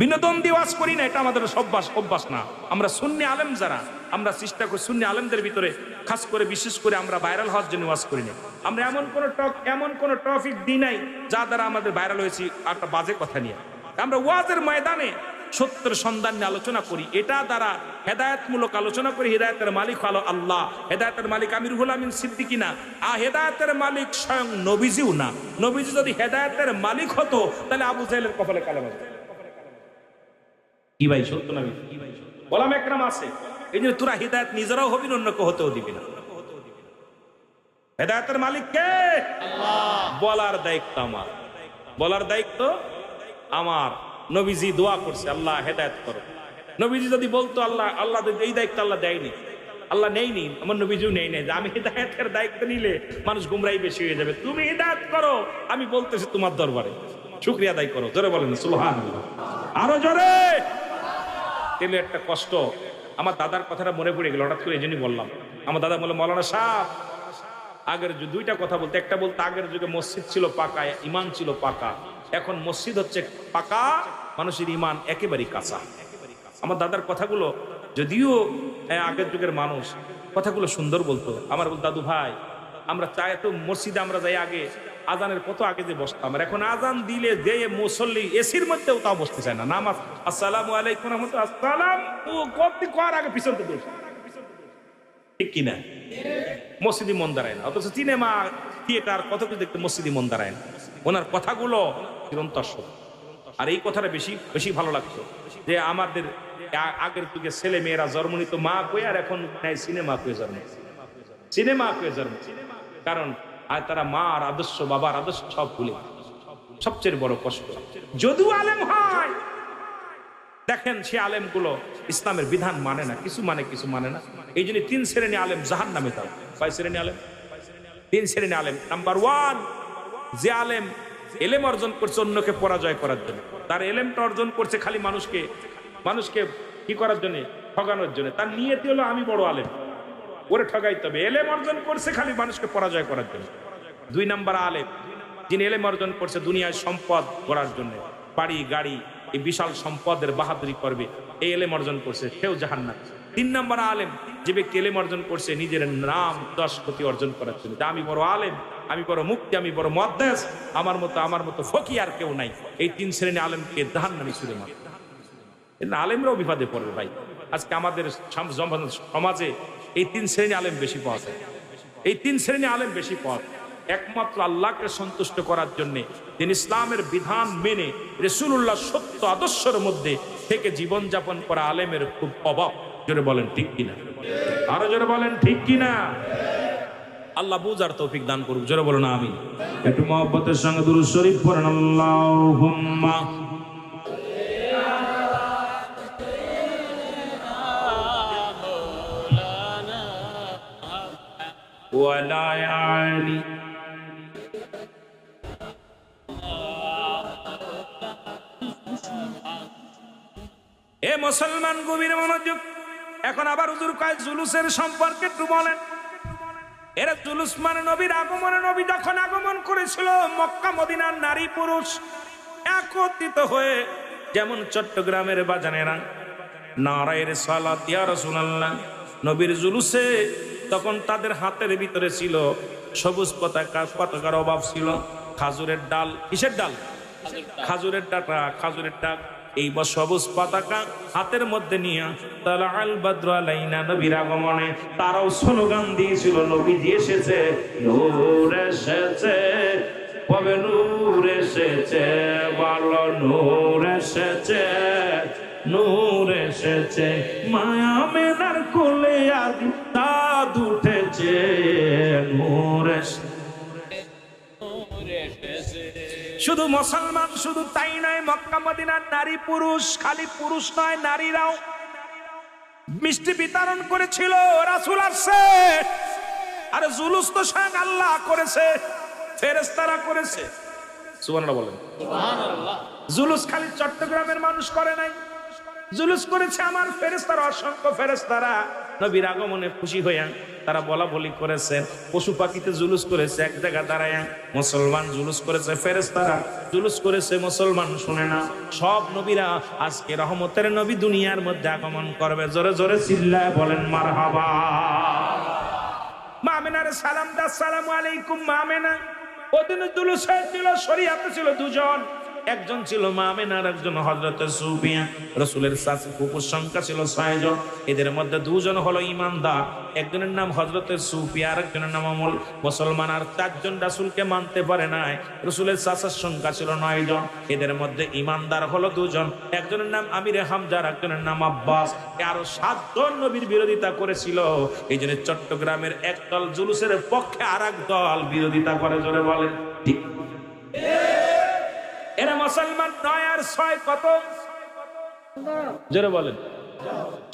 বিনোদন দিয়ে ওয়াজ করি না, এটা আমাদের অভ্যাস না। আমরা সুন্নি আলেম যারা, আমরা চেষ্টা করি সুন্নি আলেমদের ভিতরে খাস করে, বিশেষ করে আমরা ভাইরাল হওয়ার জন্য ওয়াজ করি না। আমরা এমন কোন টপিক দিই নাই যা দ্বারা আমাদের ভাইরাল হয়েছি একটা বাজে কথা নিয়ে। আমরা ওয়াজের ময়দানে সত্যের সন্ধান নিয়ে আলোচনা করি, এটা দ্বারা হেদায়েতমূলক আলোচনা করি। হেদায়েতের মালিক হলো আল্লাহ, হেদায়েতের মালিক আমিরুল আমিন সিদ্দিকী না, আর হেদায়েতের মালিক স্বয়ং নবীজিও না। নবীজি যদি হেদায়েতের মালিক হতো তাহলে আবু জাহেলের কপালে কালেমা দিত। কি ভাই সত্য না? ওলামা একরাম আছে, এই জন্য তোরা হিদায়াত নিজেরাও হবি না, অন্যকে হতেও দিবি না। হেদায়েতের মালিক কে? আল্লাহ। বলার দায়িত্ব আমার, বলার দায়িত্ব আমার। নবীজি দোয়া করছে, আল্লাহ হেদায়েত করো। নবীজি যদি বলতো আল্লাহ, আল্লাহ এই দায়িত্ব আল্লাহ দেয়নি, আল্লাহ নেইনি, আমার নবীজিও নেই নাই যে আমি হিদায়াতের দায়িত্ব নিলে মানুষ গুমরাই বেশি হয়ে যাবে। তুমি হিদায়াত করো, আমি বলতেছি তোমার দরবারে, শুকরিয়া আদায় করো। জোরে বলেন সুবহানাল্লাহ, আরো জোরে। তেলে একটা কষ্ট, আমার দাদার কথাটা মনে পড়ে গেল হঠাৎ করে, এই জন্যই বললাম। আমার দাদা বলে, মৌলানা সাহেব আগের দুইটা কথা বলতে, একটা বলতে আগের যুগে মসজিদ ছিল পাকা, ইমান ছিল পাকা, এখন মসজিদ হচ্ছে পাকা, মানুষের ইমান একেবারেই কাঁচা। আমার দাদার কথাগুলো যদিও আগের যুগের মানুষ কথাগুলো সুন্দর বলতো। আমার বল, দাদু ভাই আমরা চাই তো মসজিদে আমরা যাই, আগে আজানের কত আগে যে বসতাম, আর এখন আজান দিলে যে মুসল্লি এসির মধ্যেও তাও বসতে চায় না। নামাজ আসসালামু আলাইকুম রাহমাতুল্লাহ, আসসালাম ও কত কর আগে পিছন তো বসে, ঠিক কিনা? মসজিদে মন দাঁড়ায় না, অথচ সিনেমা থিয়েটার কত কিছু দেখতে মসজিদে মন দাঁড়ায় না। ওনার কথাগুলো চিরন্তর সত্য। আর এই কথাটা বেশি বেশি ভালো লাগতো যে আমাদের আগের যুগে ছেলে মেয়েরা জন্ম নিত মা কয়ে, আর এখন সিনেমা কয়ে জন্ম, সিনেমা কয়ে জন্ম। কারণ আর তারা মার আদর্শ, বাবার আদর্শ সব ভুলে। সবচেয়ে বড় কষ্ট, যদিও আলেম হয়, দেখেন সে আলেম গুলো ইসলামের বিধান মানে না, কিছু মানে কিছু মানে না। এই জন্য 3 শ্রেণী আলেম জাহান্নামে যাবে। 5 শ্রেণী আলেম? 3 শ্রেণী আলেম। নাম্বার 1, যে আলেম এলেম অর্জন করছে অন্যকে পরাজয় করার জন্য, তার এলেমটা অর্জন করছে খালি মানুষকে কি করার জন্য? ঠগানোর জন্য। তার নিয়তি হলো আমি বড় আলেম, ওরে ঠগাইতে হবে। এলেম অর্জন করছে খালি মানুষকে পরাজয় করার জন্য। 2 নাম্বার আলেম, যিনি এলেম অর্জন করছে দুনিয়ায় সম্পদ গড়ার জন্য, বাড়ি গাড়ি, এই বিশাল সম্পদের বাহাদুরি করবে, এই এলেম অর্জন করছে, সেও জাহান্নাম। 3 নাম্বার আলেম, যে ব্যক্তি এলেম অর্জন করছে নিজের নাম যশ খ্যাতি অর্জন করার জন্য, আমি বড় আলেম, আমি বড় মুক্তি, আমি বড় মুহাদ্দিস, আমার মতো ফকি আর কেউ নাই। এই 3 শ্রেণী আলেমকে জাহান্নামে ছুঁড়ে মারে। আলেমরাও বিপদে পড়বে ভাই। আজকে আমাদের সমাজে এই 3 শ্রেণী আলেম বেশি পাওয়া যায়। এই 3 শ্রেণী আলেম বেশি পাওয়া যায়। একমাত্র আল্লাহকে সন্তুষ্ট করার জন্য, তিনি ইসলামের বিধান মেনে রাসূলুল্লাহ সত্য আদর্শের মধ্যে থেকে জীবনযাপন করা আলেমের খুব অভাব। জোরে বলেন ঠিক কিনা? আরো জোরে বলেন ঠিক কিনা? আল্লাহ বুঝার তৌফিক দান করুক। জোরে বলেন আমিন। একটু মহব্বতের সঙ্গে দুরূদ শরীফ পড়েন। আল্লাহুম্মা ওয়ালা আলি এ মুসলমান গভীর মনোযোগ। এখন আবার হুজুর কয় জুলুসের সম্পর্কে একটু বলেন। এরা জুলুস মানে নবীর আগমনে, নবী যখন আগমন করেছিল মক্কা মদিনার নারী পুরুষ একত্রিত হয়ে, যেমন চট্টগ্রামের বাজানেরা নারায়ে রিসালাত ইয়া রাসূলুল্লাহ, নবীর জুলুসে তখন তাদের হাতের ভিতরে ছিল সবুজ পতাকার অভাব ছিল, খাজুরের ডাল। কিসের ডাল? খাজুরের ডাটা, খাজুরের ডাল। এই সবুজ পতাকা হাতের মধ্যে নিয়ে তালাআল বাদরু আলাইনা, নবীর আগমনে তারাও স্লোগান দিয়েছিল নবীজি এসেছে, নূর এসেছে, কবে নূর এসেছে, বলো নূর এসেছে, নূর এসেছে, মায়া মেনার কোলে আদি চাঁদ উঠেছে, নূর এসেছে। শুধু মুসলমান, শুধু তাই নয়, মক্কা মদিনার নারী পুরুষ, খালি পুরুষ নয়, নারীরাও মিষ্টি বিতরণ করেছিল। রাসূল আসছে, আরে জুলুস তো স্বয়ং আল্লাহ করেছে, ফেরেশতারা করেছে। সুবহানাল্লাহ বলেন। সুবহানাল্লাহ। জুলুস খালি চট্টগ্রামের মানুষ করে নাই, জুলুস করেছে আমার ফেরেশতারা, অসংখ্য ফেরেশতারা নবীর আগমনে খুশি হইয়া তারা বলা বলি করেছে। পশু পাখিতে জুলুস করেছে, এক জায়গা দাঁড়ায় মুসলমান জুলুস করেছে, ফেরেশতারা জুলুস করেছে, মুসলমান শুনে না। সব নবীরা আজকে রহমতের নবী দুনিয়ার মধ্যে আগমন করবে। জোরে জোরে চিল্লায় বলেন মারহাবা। মা আমিনারে সালাম দা, আসসালামু আলাইকুম মা আমিনা। ওদিন জুলুস হয়েছিল, শরীয়তে ছিল 2 জন, একজন ছিল মা আমেনা আর একজন হযরত সুফিয়া। রাসূলের ফুফুর সংখ্যা ছিল 6 জন। এদের মধ্যে দুজন হলো ঈমানদার, একজনের নাম হযরত সুফিয়া আর একজনের নাম মুসলমান। আর 4 জন রাসূলকে মানতে পারে নাই। রাসূলের চাচার সংখ্যা ছিল 9 জন। এদের মধ্যে ঈমানদার হলো 2 জন, একজনের নাম আমিরে হামজা আর একজনের নাম আব্বাস। আরো 7 জন নবীর বিরোধিতা করেছিল। এই জন্য চট্টগ্রামের একদল জুলুসের পক্ষে আর এক দল বিরোধিতা করে। জোরে বলেন ঠিক? এরা মুসলমান 9 আর 6 কত? জোরে বলেন।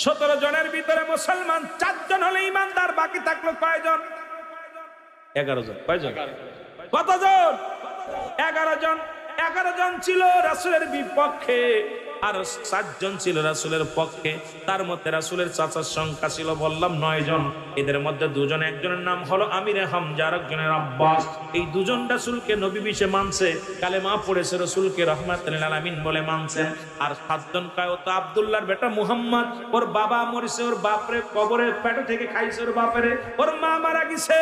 17 জনের ভিতরে মুসলমান 4 জন হলে ঈমানদার, বাকি থাকলো কয়জন? 11 জন। কয়জন? কতজন? 11 জন। 11 জন ছিল রাসূলের বিপক্ষে আর 7 জন ছিল রাসূলের পক্ষে। তার মধ্যে রাসূলের চাচার সংখ্যা ছিল বললাম 9 জন। এদের মধ্যে 2 জন, একজনের নাম হলো আমিরে হামজা আর একজনের আব্বাস। এই 2 জন রাসূলকে নবী বিশে মানছে, কালেমা পড়েছে, রাসূলকে রাহমাতুল লিল আলামিন বলে মানছেন। আর 7 জন কয় ও তো আব্দুল্লাহর বেটা মুহাম্মদ, ওর বাবা মরিছে, ওর বাপরে কবরে পেট থেকে খাইছে, ওর বাপরে, ওর মা মারা গেছে,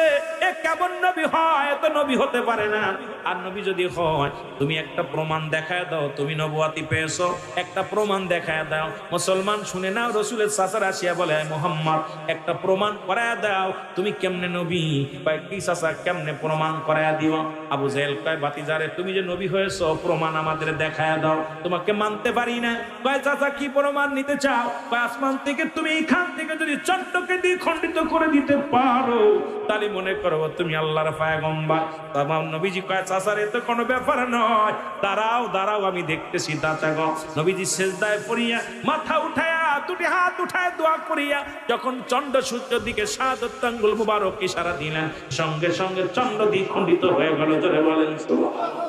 এ কেমন নবী হয়? এত নবী হতে পারে না। আর নবী যদি হয় তুমি একটা প্রমাণ দেখায় দাও, তুমি নবুয়াতি পেয়েছো, একটা প্রমাণ দেখায় দাও। মুসলমান শুনে নাও, রাসূলের চাচার আসিয়া বলে মুহাম্মদ একটা প্রমাণ করায় দাও, তুমি কেমনে নবী? কয় কি চাচা, কেমনে প্রমাণ করায় দিব? আবু জাহেল কয় বাতিজারে তুমি যে নবী হয়েছো প্রমাণ আমাদের দেখায় দাও, তোমাকে মানতে পারি না। কয় চাচা কি প্রমাণ নিতে চাও? কয় আসমান থেকে তুমি এইখান থেকে যদি চন্দ্রকে দিয়ে খণ্ডিত করে দিতে পারো তাহলে মনে করো তুমি আল্লাহর পয়গম্বর। তখন নবীজি কয় চাচার এ তো কোনো ব্যাপার নয়, দাঁড়াও দাঁড়াও আমি দেখতেছি। চাচা গো, নবীজি সেজদায় পড়িয়া মাথা উঠায়া দুটি হাত উঠায় দোয়া করিয়া যখন চন্দ্র সূর্যের দিকে 7 আঙ্গুল মুবারক ইশারা দিলেন, সঙ্গে সঙ্গে চন্দ্র দ্বিখণ্ডিত হয়ে গেল। জোরে বলেন সুবহানাল্লাহ।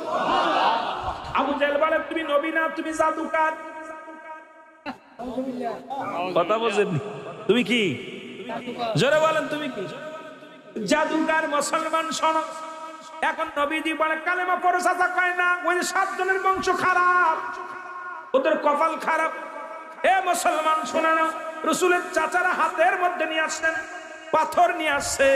আবু জাহেল বলে তুমি নবী না, তুমি জাদুকার। কথা বলেন, তুমি কি? জোরে বলেন তুমি কি? জাদুকার। মুসলমান শোনো, এখন নবীজি বলে কালেমা পড়ো। চাচা কয় না, ওই 7 জনের বংশ খারাপ, ওদের কপাল খারাপ। এ মুসলমান শোনো না, রাসূলের চাচারা হাতের মধ্যে নিয়ে আসছেন পাথর নিয়ে আসছে।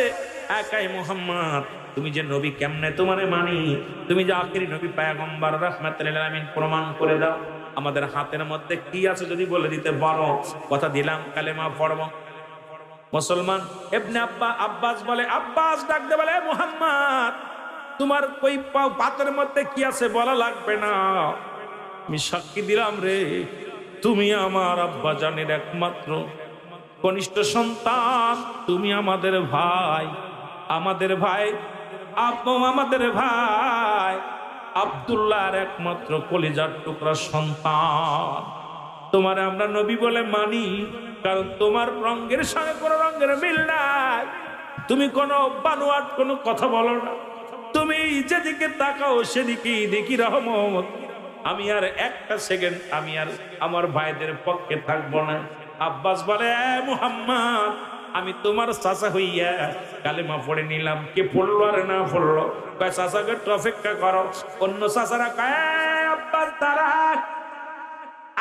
একাই মুহাম্মদ তুমি যে নবী কেমনে তোমারে মানি? তুমি যে আখিরি নবী পয়গম্বর রাহমাতুল লিল আলামিন প্রমাণ করে দাও। আমাদের হাতের মধ্যে কি আছে যদি বলে দিতে পারো, কথা দিলাম কালেমা পড়ব। মুসলমান ইবনে আব্বাস বলে, আব্বাস ডাক দে বলে মুহাম্মদ তোমার ওই পাতের মধ্যে কি আছে বলা লাগবে না, আমি সাক্ষী দিলাম রে তুমি আমার আব্বা জানের একমাত্র কনিষ্ঠ সন্তান, তুমি আমাদের ভাই, আমাদের ভাই আমাদের ভাই আব্দুল্লাহর একমাত্র কলিজার টুকরা সন্তান। তোমার আমরা নবী বলে মানি, কারণ তোমার রঙের সঙ্গে কোনো রঙের মিল নাই। তুমি কোনো বানোয়াট কোনো কথা বলো না, তুমি যেদিকে তাকাও সেদিকেই দেখি রহমত। আমি আর একটা সেকেন্ড আমি আর আমার ভাইদের পক্ষে থাকবো না। আব্বাস বলে মুহাম্মদ আমি তোমার চাচা হইয়া কালেমা পড়ে নিলাম, কে পড়লো আর না পড়লো? কয় চাচাকে একটু অপেক্ষা করো। অন্য চাচারা কয় আব্বাস তারা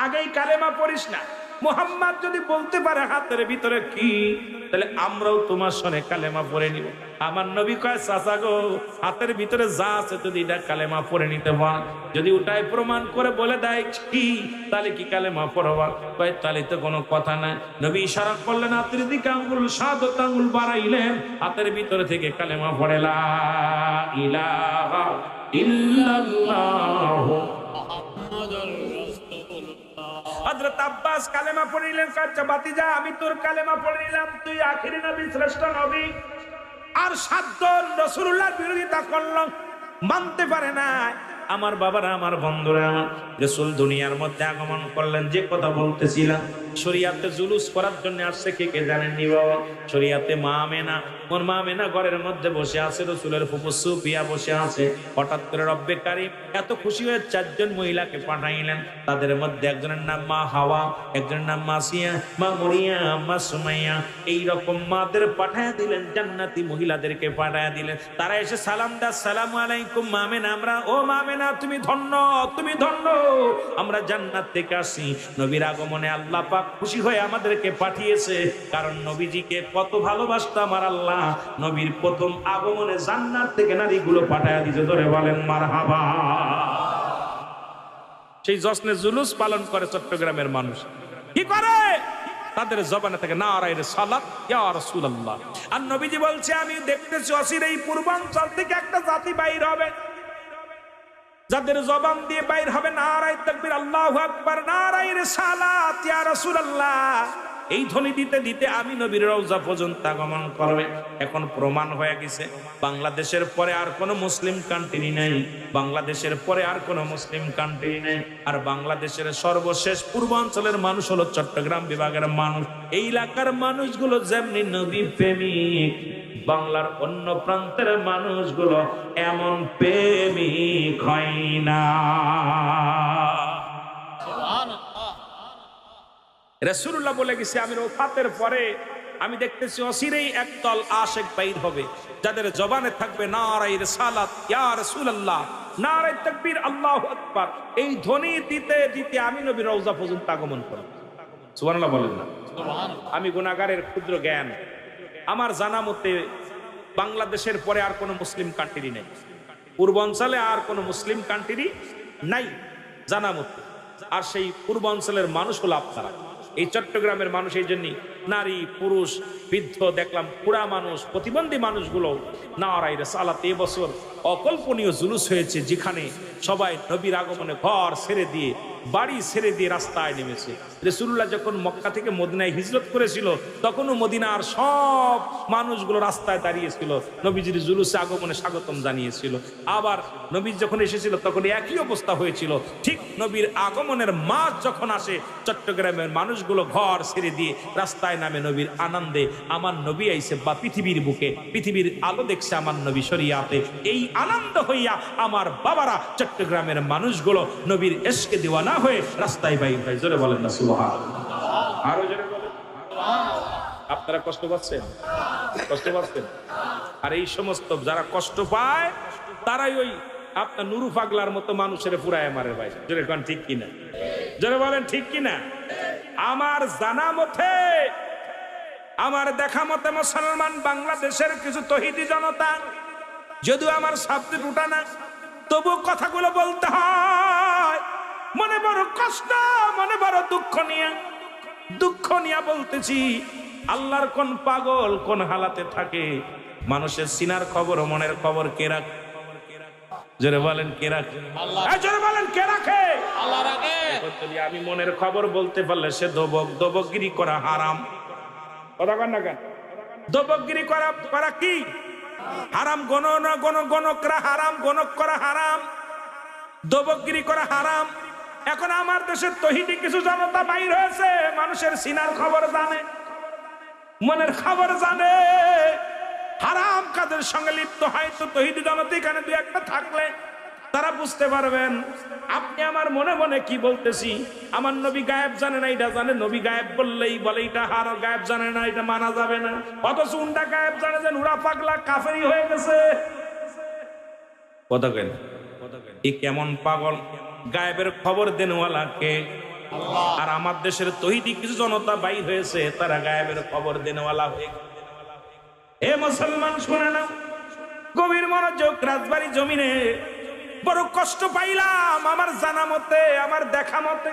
আগেই কালেমা পড়িস না, মুহাম্মদ যদি বলতে পারে হাতের ভিতরে কি, তাহলে আমরাও তোমার সঙ্গে কালেমা পড়ে নিব। আমার নবী কয় চাচা গো, হাতের ভিতরে যা আছে যদি এটা কালেমা পড়ে নিতে পার, যদি ওটাই প্রমাণ করে বলে দেয় কি, তাহলে কি কালেমা পড়বা? কয় তাহলে তো কোনো কথা নাই। নবী ইশারা করলেন, হাতের দিকে আঙ্গুল 7 আঙ্গুল বাড়াইলেন, হাতের ভিতরে থেকে কালেমা পড়ে লা ইলাহা ইল্লাল্লাহ মুহাম্মাদুর হযরত আব্বাস কালেমা পড়িলেন। কাচ্চা বাতিজা আমি তোর কালেমা পড়ে নিলাম, তুই আখিরি নবী, শ্রেষ্ঠ নবী। আর 7 জন রাসূলুল্লাহর বিরোধিতা করলো, মানতে পারে না। আমার বাবারা, আমার বন্ধুরা, আমার রাসূল দুনিয়ার মধ্যে আগমন করলেন, যে কথা বলতেছিলাম শরীয়তে জুলুস করার জন্য আসছে কে কে জানেননি বাবা? শরীয়তে মা আমেনা, ওর মা আমেনা ঘরের মধ্যে বসে আছে, রাসূলের ফুফু সুফিয়া বসে আছে। হঠাৎ করে রব্বে কারীম এত খুশি হয়ে 4 জন মহিলাকে পাঠাইলেন। তাদের মধ্যে একজনের নাম মা হাওয়া, একজনের নাম মাসিয়া, মা মরিয়াম, মা সুমাইয়া। এইরকম মাদের পাঠায়া দিলেন, জান্নাতি মহিলাদেরকে পাঠায়া দিলেন। তারা এসে সালাম দেয়, আসসালামু আলাইকুম মা আমেনা। আমরা ও মা আমেনা তুমি ধন্য, তুমি ধন্য, আমরা জান্নাত থেকে আসি, নবীর আগমনে আল্লাহ পাক খুশি হয়ে আমাদেরকে পাঠিয়েছে। কারণ নবীজিকে কত ভালোবাসতো আমার আল্লাহ, নবীর প্রথম আগমনে জান্নাত থেকে নারীগুলো পাঠায়া দিতে। ধরে বলেন মারহাবা। সেই জশ্নে জুলুস পালন করে চট্টগ্রামের মানুষ। কি করে? তাদের জবানে থাকে নারায়ে রিসালাত ইয়া রাসূলুল্লাহ। আর নবীজি বলছে আমি দেখতেছি অচিরেই পূর্বাঞ্চল থেকে একটা জাতি বাইর হবে, যাদের জবান দিয়ে বাইর হবে নারায়ে তাকবীর আল্লাহু আকবার, নারায়ে রিসালাত ইয়া রাসূলুল্লাহ। এই ধ্বনি দিতে দিতে আমি নবীর রওজা পর্যন্ত আগমন করবে। এখন প্রমাণ হয়ে গেছে বাংলাদেশের পরে আর কোনো মুসলিম কান্ট্রি নেই, বাংলাদেশের পরে আর কোনো মুসলিম কান্ট্রি নেই। আর বাংলাদেশের সর্বশেষ পূর্বাঞ্চলের মানুষ হলো চট্টগ্রাম বিভাগের মানুষ। এই এলাকার মানুষগুলো যেমনি নবী প্রেমিক, বাংলার অন্য প্রান্তের মানুষগুলো এমন প্রেমিক হয় না। রাসূলুল্লাহ বলে গেছে আমি ওফাতের পরে আমি দেখতেছি অচিরেই একদল আশিক বাইর হবে, যাদের জবানে থাকবে নারায়ে রিসালাত ইয়া রাসূলুল্লাহ, নারায়ে তাকবীর আল্লাহু আকবার। এই ধ্বনি দিতে দিতে আমি নবীর রওজা পর্যন্ত আগমন করব। সুবহানাল্লাহ বলেন না? সুবহানাল্লাহ। আমি গুনাহগারের ক্ষুদ্র জ্ঞান, আমার জানা মতে বাংলাদেশের পরে আর কোনো মুসলিম কান্ট্রি নেই, পূর্বাঞ্চলে আর কোনো মুসলিম কান্ট্রি নাই জানা মতে। আর সেই পূর্বাঞ্চলের মানুষ হলো আপনারা, এই চট্টগ্রামের মানুষ। এই জন্য নারী পুরুষ বৃদ্ধ দেখলাম, পুরা মানুষ, প্রতিবন্ধী মানুষগুলো নারায়ে রিসালাত এবছর অকল্পনীয় জুলুস হয়েছে, যেখানে সবাই নবীর আগমনে ঘর ছেড়ে দিয়ে, বাড়ি ছেড়ে দিয়ে রাস্তায় নেমেছে। রাসূলুল্লাহ যখন মক্কা থেকে মদিনায় হিজরত করেছিল তখনও মদিনার সব মানুষগুলো রাস্তায় দাঁড়িয়েছিল, নবীজির জুলুসে আগমনে স্বাগতম জানিয়েছিল। আবার নবী যখন এসেছিল তখন একই অবস্থা হয়েছিল। ঠিক নবীর আগমনের মাস যখন আসে, চট্টগ্রামের মানুষগুলো ঘর ছেড়ে দিয়ে রাস্তায় নামে নবীর আনন্দে। আমার নবী আইছে বা পৃথিবীর বুকে, পৃথিবীর আলো দেখছে আমার নবী শরিয়াতে। এই আনন্দ হইয়া আমার বাবারা চট্টগ্রামের মানুষগুলো নবীর ইশকে দিওয়ানা হয়ে রাস্তায় বাইর হয়। জোরে বলেন না সুবহানাল্লাহ। আরো জোরে বলেন সুবহানাল্লাহ। আপনারা কষ্ট পাচ্ছেন? কষ্ট পাচ্ছেন? আর এই সমস্ত যারা কষ্ট পায় তারাই ওই আপনার নুরু পাগলার মতো মানুষের পুরায় মারে ভাই। জোরে কোন ঠিক কিনা? জোরে বলেন ঠিক কিনা? আমার জানা মতে, আমার দেখা মতে মুসলমান বাংলাদেশের কিছু তৌহিদি জনতা, যদিও আমার সাবজেক্ট উঠা না, তবু কথাগুলো বলতে হয়। মনে বড় কষ্ট, মনে বড় দুঃখ নিয়ে বলতেছি। আল্লাহর কোন পাগল কোন হালাতে থাকে, মানুষের সিনার খবর ও মনের খবর কে রাখে? জোরে বলেন কে রাখে? আল্লাহ। জোরে বলেন কে রাখে? আল্লাহ রাখে। আমি মনের খবর বলতে পারলে সে দবকগিরি করা হারাম। কথা কন না কেন? দবকগিরি করা কি হারাম? গণক করা হারাম, গণক করা হারাম, দবকগিরি করা হারাম। এখন আমার দেশের তৌহিদি কিছু জনতা বাইর হয়েছে, মানুষের সিনার খবর জানে, মনের খবর জানে, হারাম কাজের সঙ্গে লিপ্ত হয়। তো তৌহিদি জনতা এখানে দুই একটা থাকলে তারা বুঝতে পারবেন আপনি আমার মনে মনে কি বলতেছি। আমার নবী গায়েব জানে না, এটা জানে। নবী গায়েব বললেই বলে এটা হার গায়েব জানে না, এটা মানা যাবে না। অথচ উন্ডা গায়েব জানে যে নুরা পাগলা কাফেরি হয়ে গেছে। কথা কেন? এই কেমন পাগল? গায়েবের খবর দেনওয়ালা কে? আল্লাহ। আর আমার দেশের তৌহিদি কিছু জনতা বাইর হয়েছে, তারা গায়েবের খবর দেনওয়ালা হয়ে। এ মুসলমান শুনে নাও, গভীর মনোযোগ। রাজবাড়ী জমিনে বড় কষ্ট পাইলাম আমার জানা মতে, আমার দেখা মতে।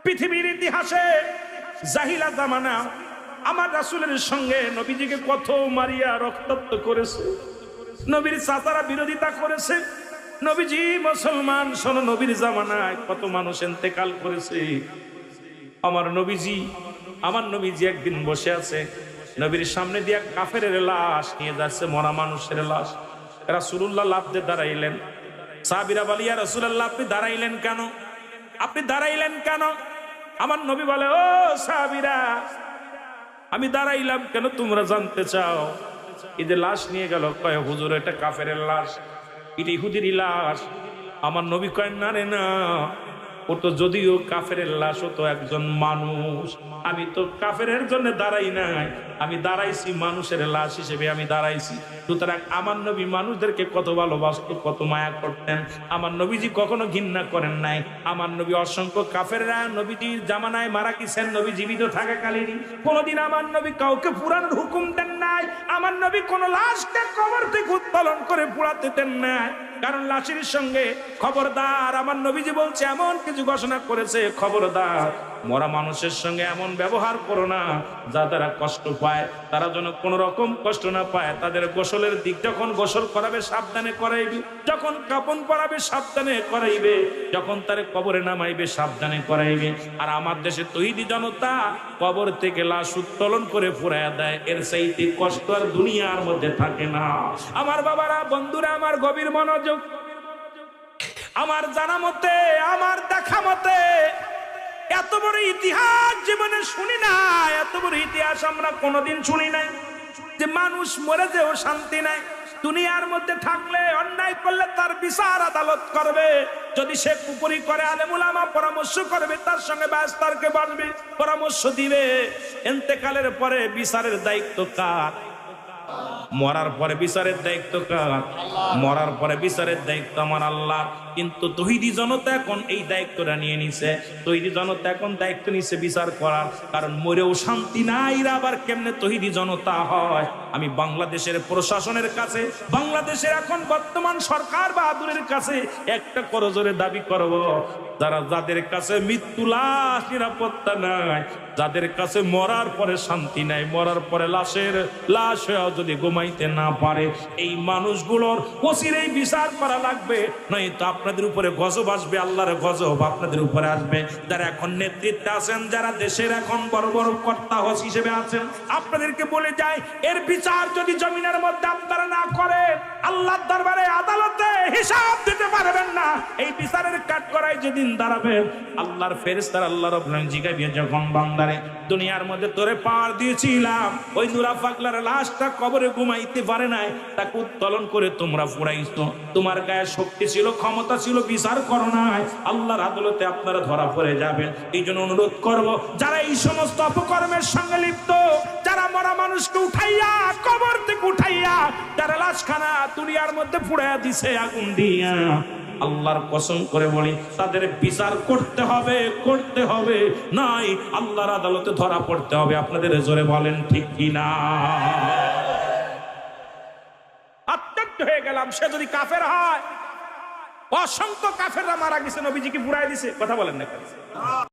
পৃথিবীর ইতিহাসে জাহিলা জামানা আমার রাসূলের সঙ্গে নবীজিকে কত মারিয়া রক্তাক্ত করেছে, নবীর চাচারা বিরোধিতা করেছে। নবীজি মুসলমান শোনো, নবীর জামানায় কত মানুষ ইন্তেকাল করেছে। আমার নবীজি একদিন বসে আছে, নবীর সামনে দিয়ে কাফেরের লাশ নিয়ে যাচ্ছে, মরা মানুষের লাশ। রাসূলুল্লাহ লাফ দিয়ে দাঁড়াইলেন। সাহাবীরা বলে ইয়া রাসূলুল্লাহ আপনি দাঁড়াইলেন কেন? আপনি দাঁড়াইলেন কেন? আমার নবী বলে ও সাহাবীরা, আমি দাঁড়াইলাম কেন তোমরা জানতে চাও? এই যে লাশ নিয়ে গেল, কয় হুজুর এটা কাফেরের লাশ, এটা ইহুদির লাশ। আমার নবী কয় না রে না, ও তো যদিও কাফেরের লাশ, ও তো একজন মানুষ। আমি তো কাফেরের জন্য দাঁড়াই নাই, আমি দাঁড়াইছি মানুষের লাশ হিসেবে আমি দাঁড়াইছি। সুতরাং আমার নবী মানুষদেরকে কত ভালোবাসতো, কত মায়া করতেন। আমার নবীজি কখনো ঘৃণা করেন নাই। আমার নবী অসংখ্য কাফেররা নবীজির জামানায় মারা গেছেন, নবী জীবিত থাকাকালীন। কোনদিন আমার নবী কাউকে পুরানোর হুকুম দেন নাই। আমার নবী কোন লাশকে কবর থেকে উত্তোলন করে পুড়াতে দেন নাই। কারণ লাশের সঙ্গে খবরদার, আমার নবীজি বলছে এমন কিছু ঘোষণা করেছে, খবরদার মরা মানুষের সঙ্গে এমন ব্যবহার করো না যা তারা কষ্ট পায়, তারা যেন কোন রকম কষ্ট না পায়। তাদের গোসলের দিক, যখন গোসল করাবে সাবধানে করাইবে, যখন কাপন পরাবে সাবধানে করাইবে, যখন তারে কবরে নামাইবে সাবধানে করাইবে। আর আমার দেশে তৈরি জনতা কবর থেকে লাশ উত্তোলন করে ফুরাইয়া দেয়, এর চাইতে কষ্ট আর দুনিয়ার মধ্যে থাকে না। আমার বাবারা, বন্ধুরা, আমার গভীর মনোযোগ, আমার জানা মতে, আমার দেখা মতে এত বড় ইতিহাস জীবনে শুনি না, এত বড় ইতিহাস আমরা কোনোদিন শুনি নাই যে মানুষ মরে যেও শান্তি নাই। দুনিয়ার মধ্যে থাকলে অন্যায় করলে তার বিচার আদালত করবে, যদি সে কুপুরি করে আলেম উলামা পরামর্শ করবে, তার সঙ্গে ব্যস্তারকে বসবে, পরামর্শ দিবে। ইন্তেকালের পরে বিচারের দায়িত্ব কার? মরার পরে বিচারের দায়িত্ব কার? মরার পরে বিচারের দায়িত্ব আমার আল্লাহ। কিন্তু তৌহিদি জনতা এখন এই দায়িত্বটা নিয়ে নিছে, তৌহিদি জনতা এখন দায়িত্ব নিছে বিচার করার, কারণ মরেও শান্তি নাই, আবার কেমনে তৌহিদি জনতা হয়। আমি বাংলাদেশের প্রশাসনের কাছে, বাংলাদেশের এখন বর্তমান সরকার বাহাদুরের কাছে একটা করজোরে দাবি করব, যাদের কাছে মৃত্যু লাশ নিরাপত্তা নাই, যাদের কাছে মরার পরে শান্তি নাই, মরার পরে লাশ হয়েও যদি ঘুমাইতে না পারে, এই মানুষগুলোর অচিরেই বিচার করা লাগবে, নয়তো আপনাদের উপরে গজব আসবে, আল্লাহর গজব আপনাদের উপরে আসবে। যারা এখন নেতৃত্বে আছেন, যারা দেশের এখন বড় বড় কর্তা হিসেবে আছেন, আপনাদেরকে বলে যায়, এর বিচার যদি জমিনের মধ্যে আপনারা না করেন, আল্লাহর দরবারে আদালতে হিসাব দিতে পারবেন না। এই বিচারের কাঠগড়ায় যেদিন দাঁড়াবেন, আল্লাহর ফেরেশতারা আল্লাহ রাব্বুল আলামিন জিজ্ঞাসা, যখন বান্দারে দুনিয়ার মধ্যে তোরে পাওয়ার দিয়েছিলাম, ওই নুরা পাগলার লাশটা কবরে ঘুমাইতে পারে নাই, তাকে উত্তোলন করে তোমরা ফুরাইছো, তোমার গায়ে শক্তি ছিল, ক্ষমতা ছিল, বিচার করো নাই, আল্লাহর আদালতে আপনারা ধরা পড়ে যাবেন। এই জন্য অনুরোধ করব, যারা এই সমস্ত অপকর্মের সঙ্গে লিপ্ত, যারা মরা মানুষকে উঠাইয়া কবর থেকে উঠাইয়া যারা লাশখানা দুনিয়ার মধ্যে ফুরাইয়া দিছে আগুন দিয়া, আল্লাহর কসম করে বলি, তাদের বিচার করতে হবে, করতে হবে, নাই আল্লাহর আদালতে ধরা পড়তে হবে। আপনাদের জোরে বলেন ঠিক কিনা? আশ্চর্য হয়ে গেলাম, সে যদি কাফের হয়, অসংখ্য কাফেররা মারা গেছে, নবীজিকে পুরাই দিছে, কথা বলেন না।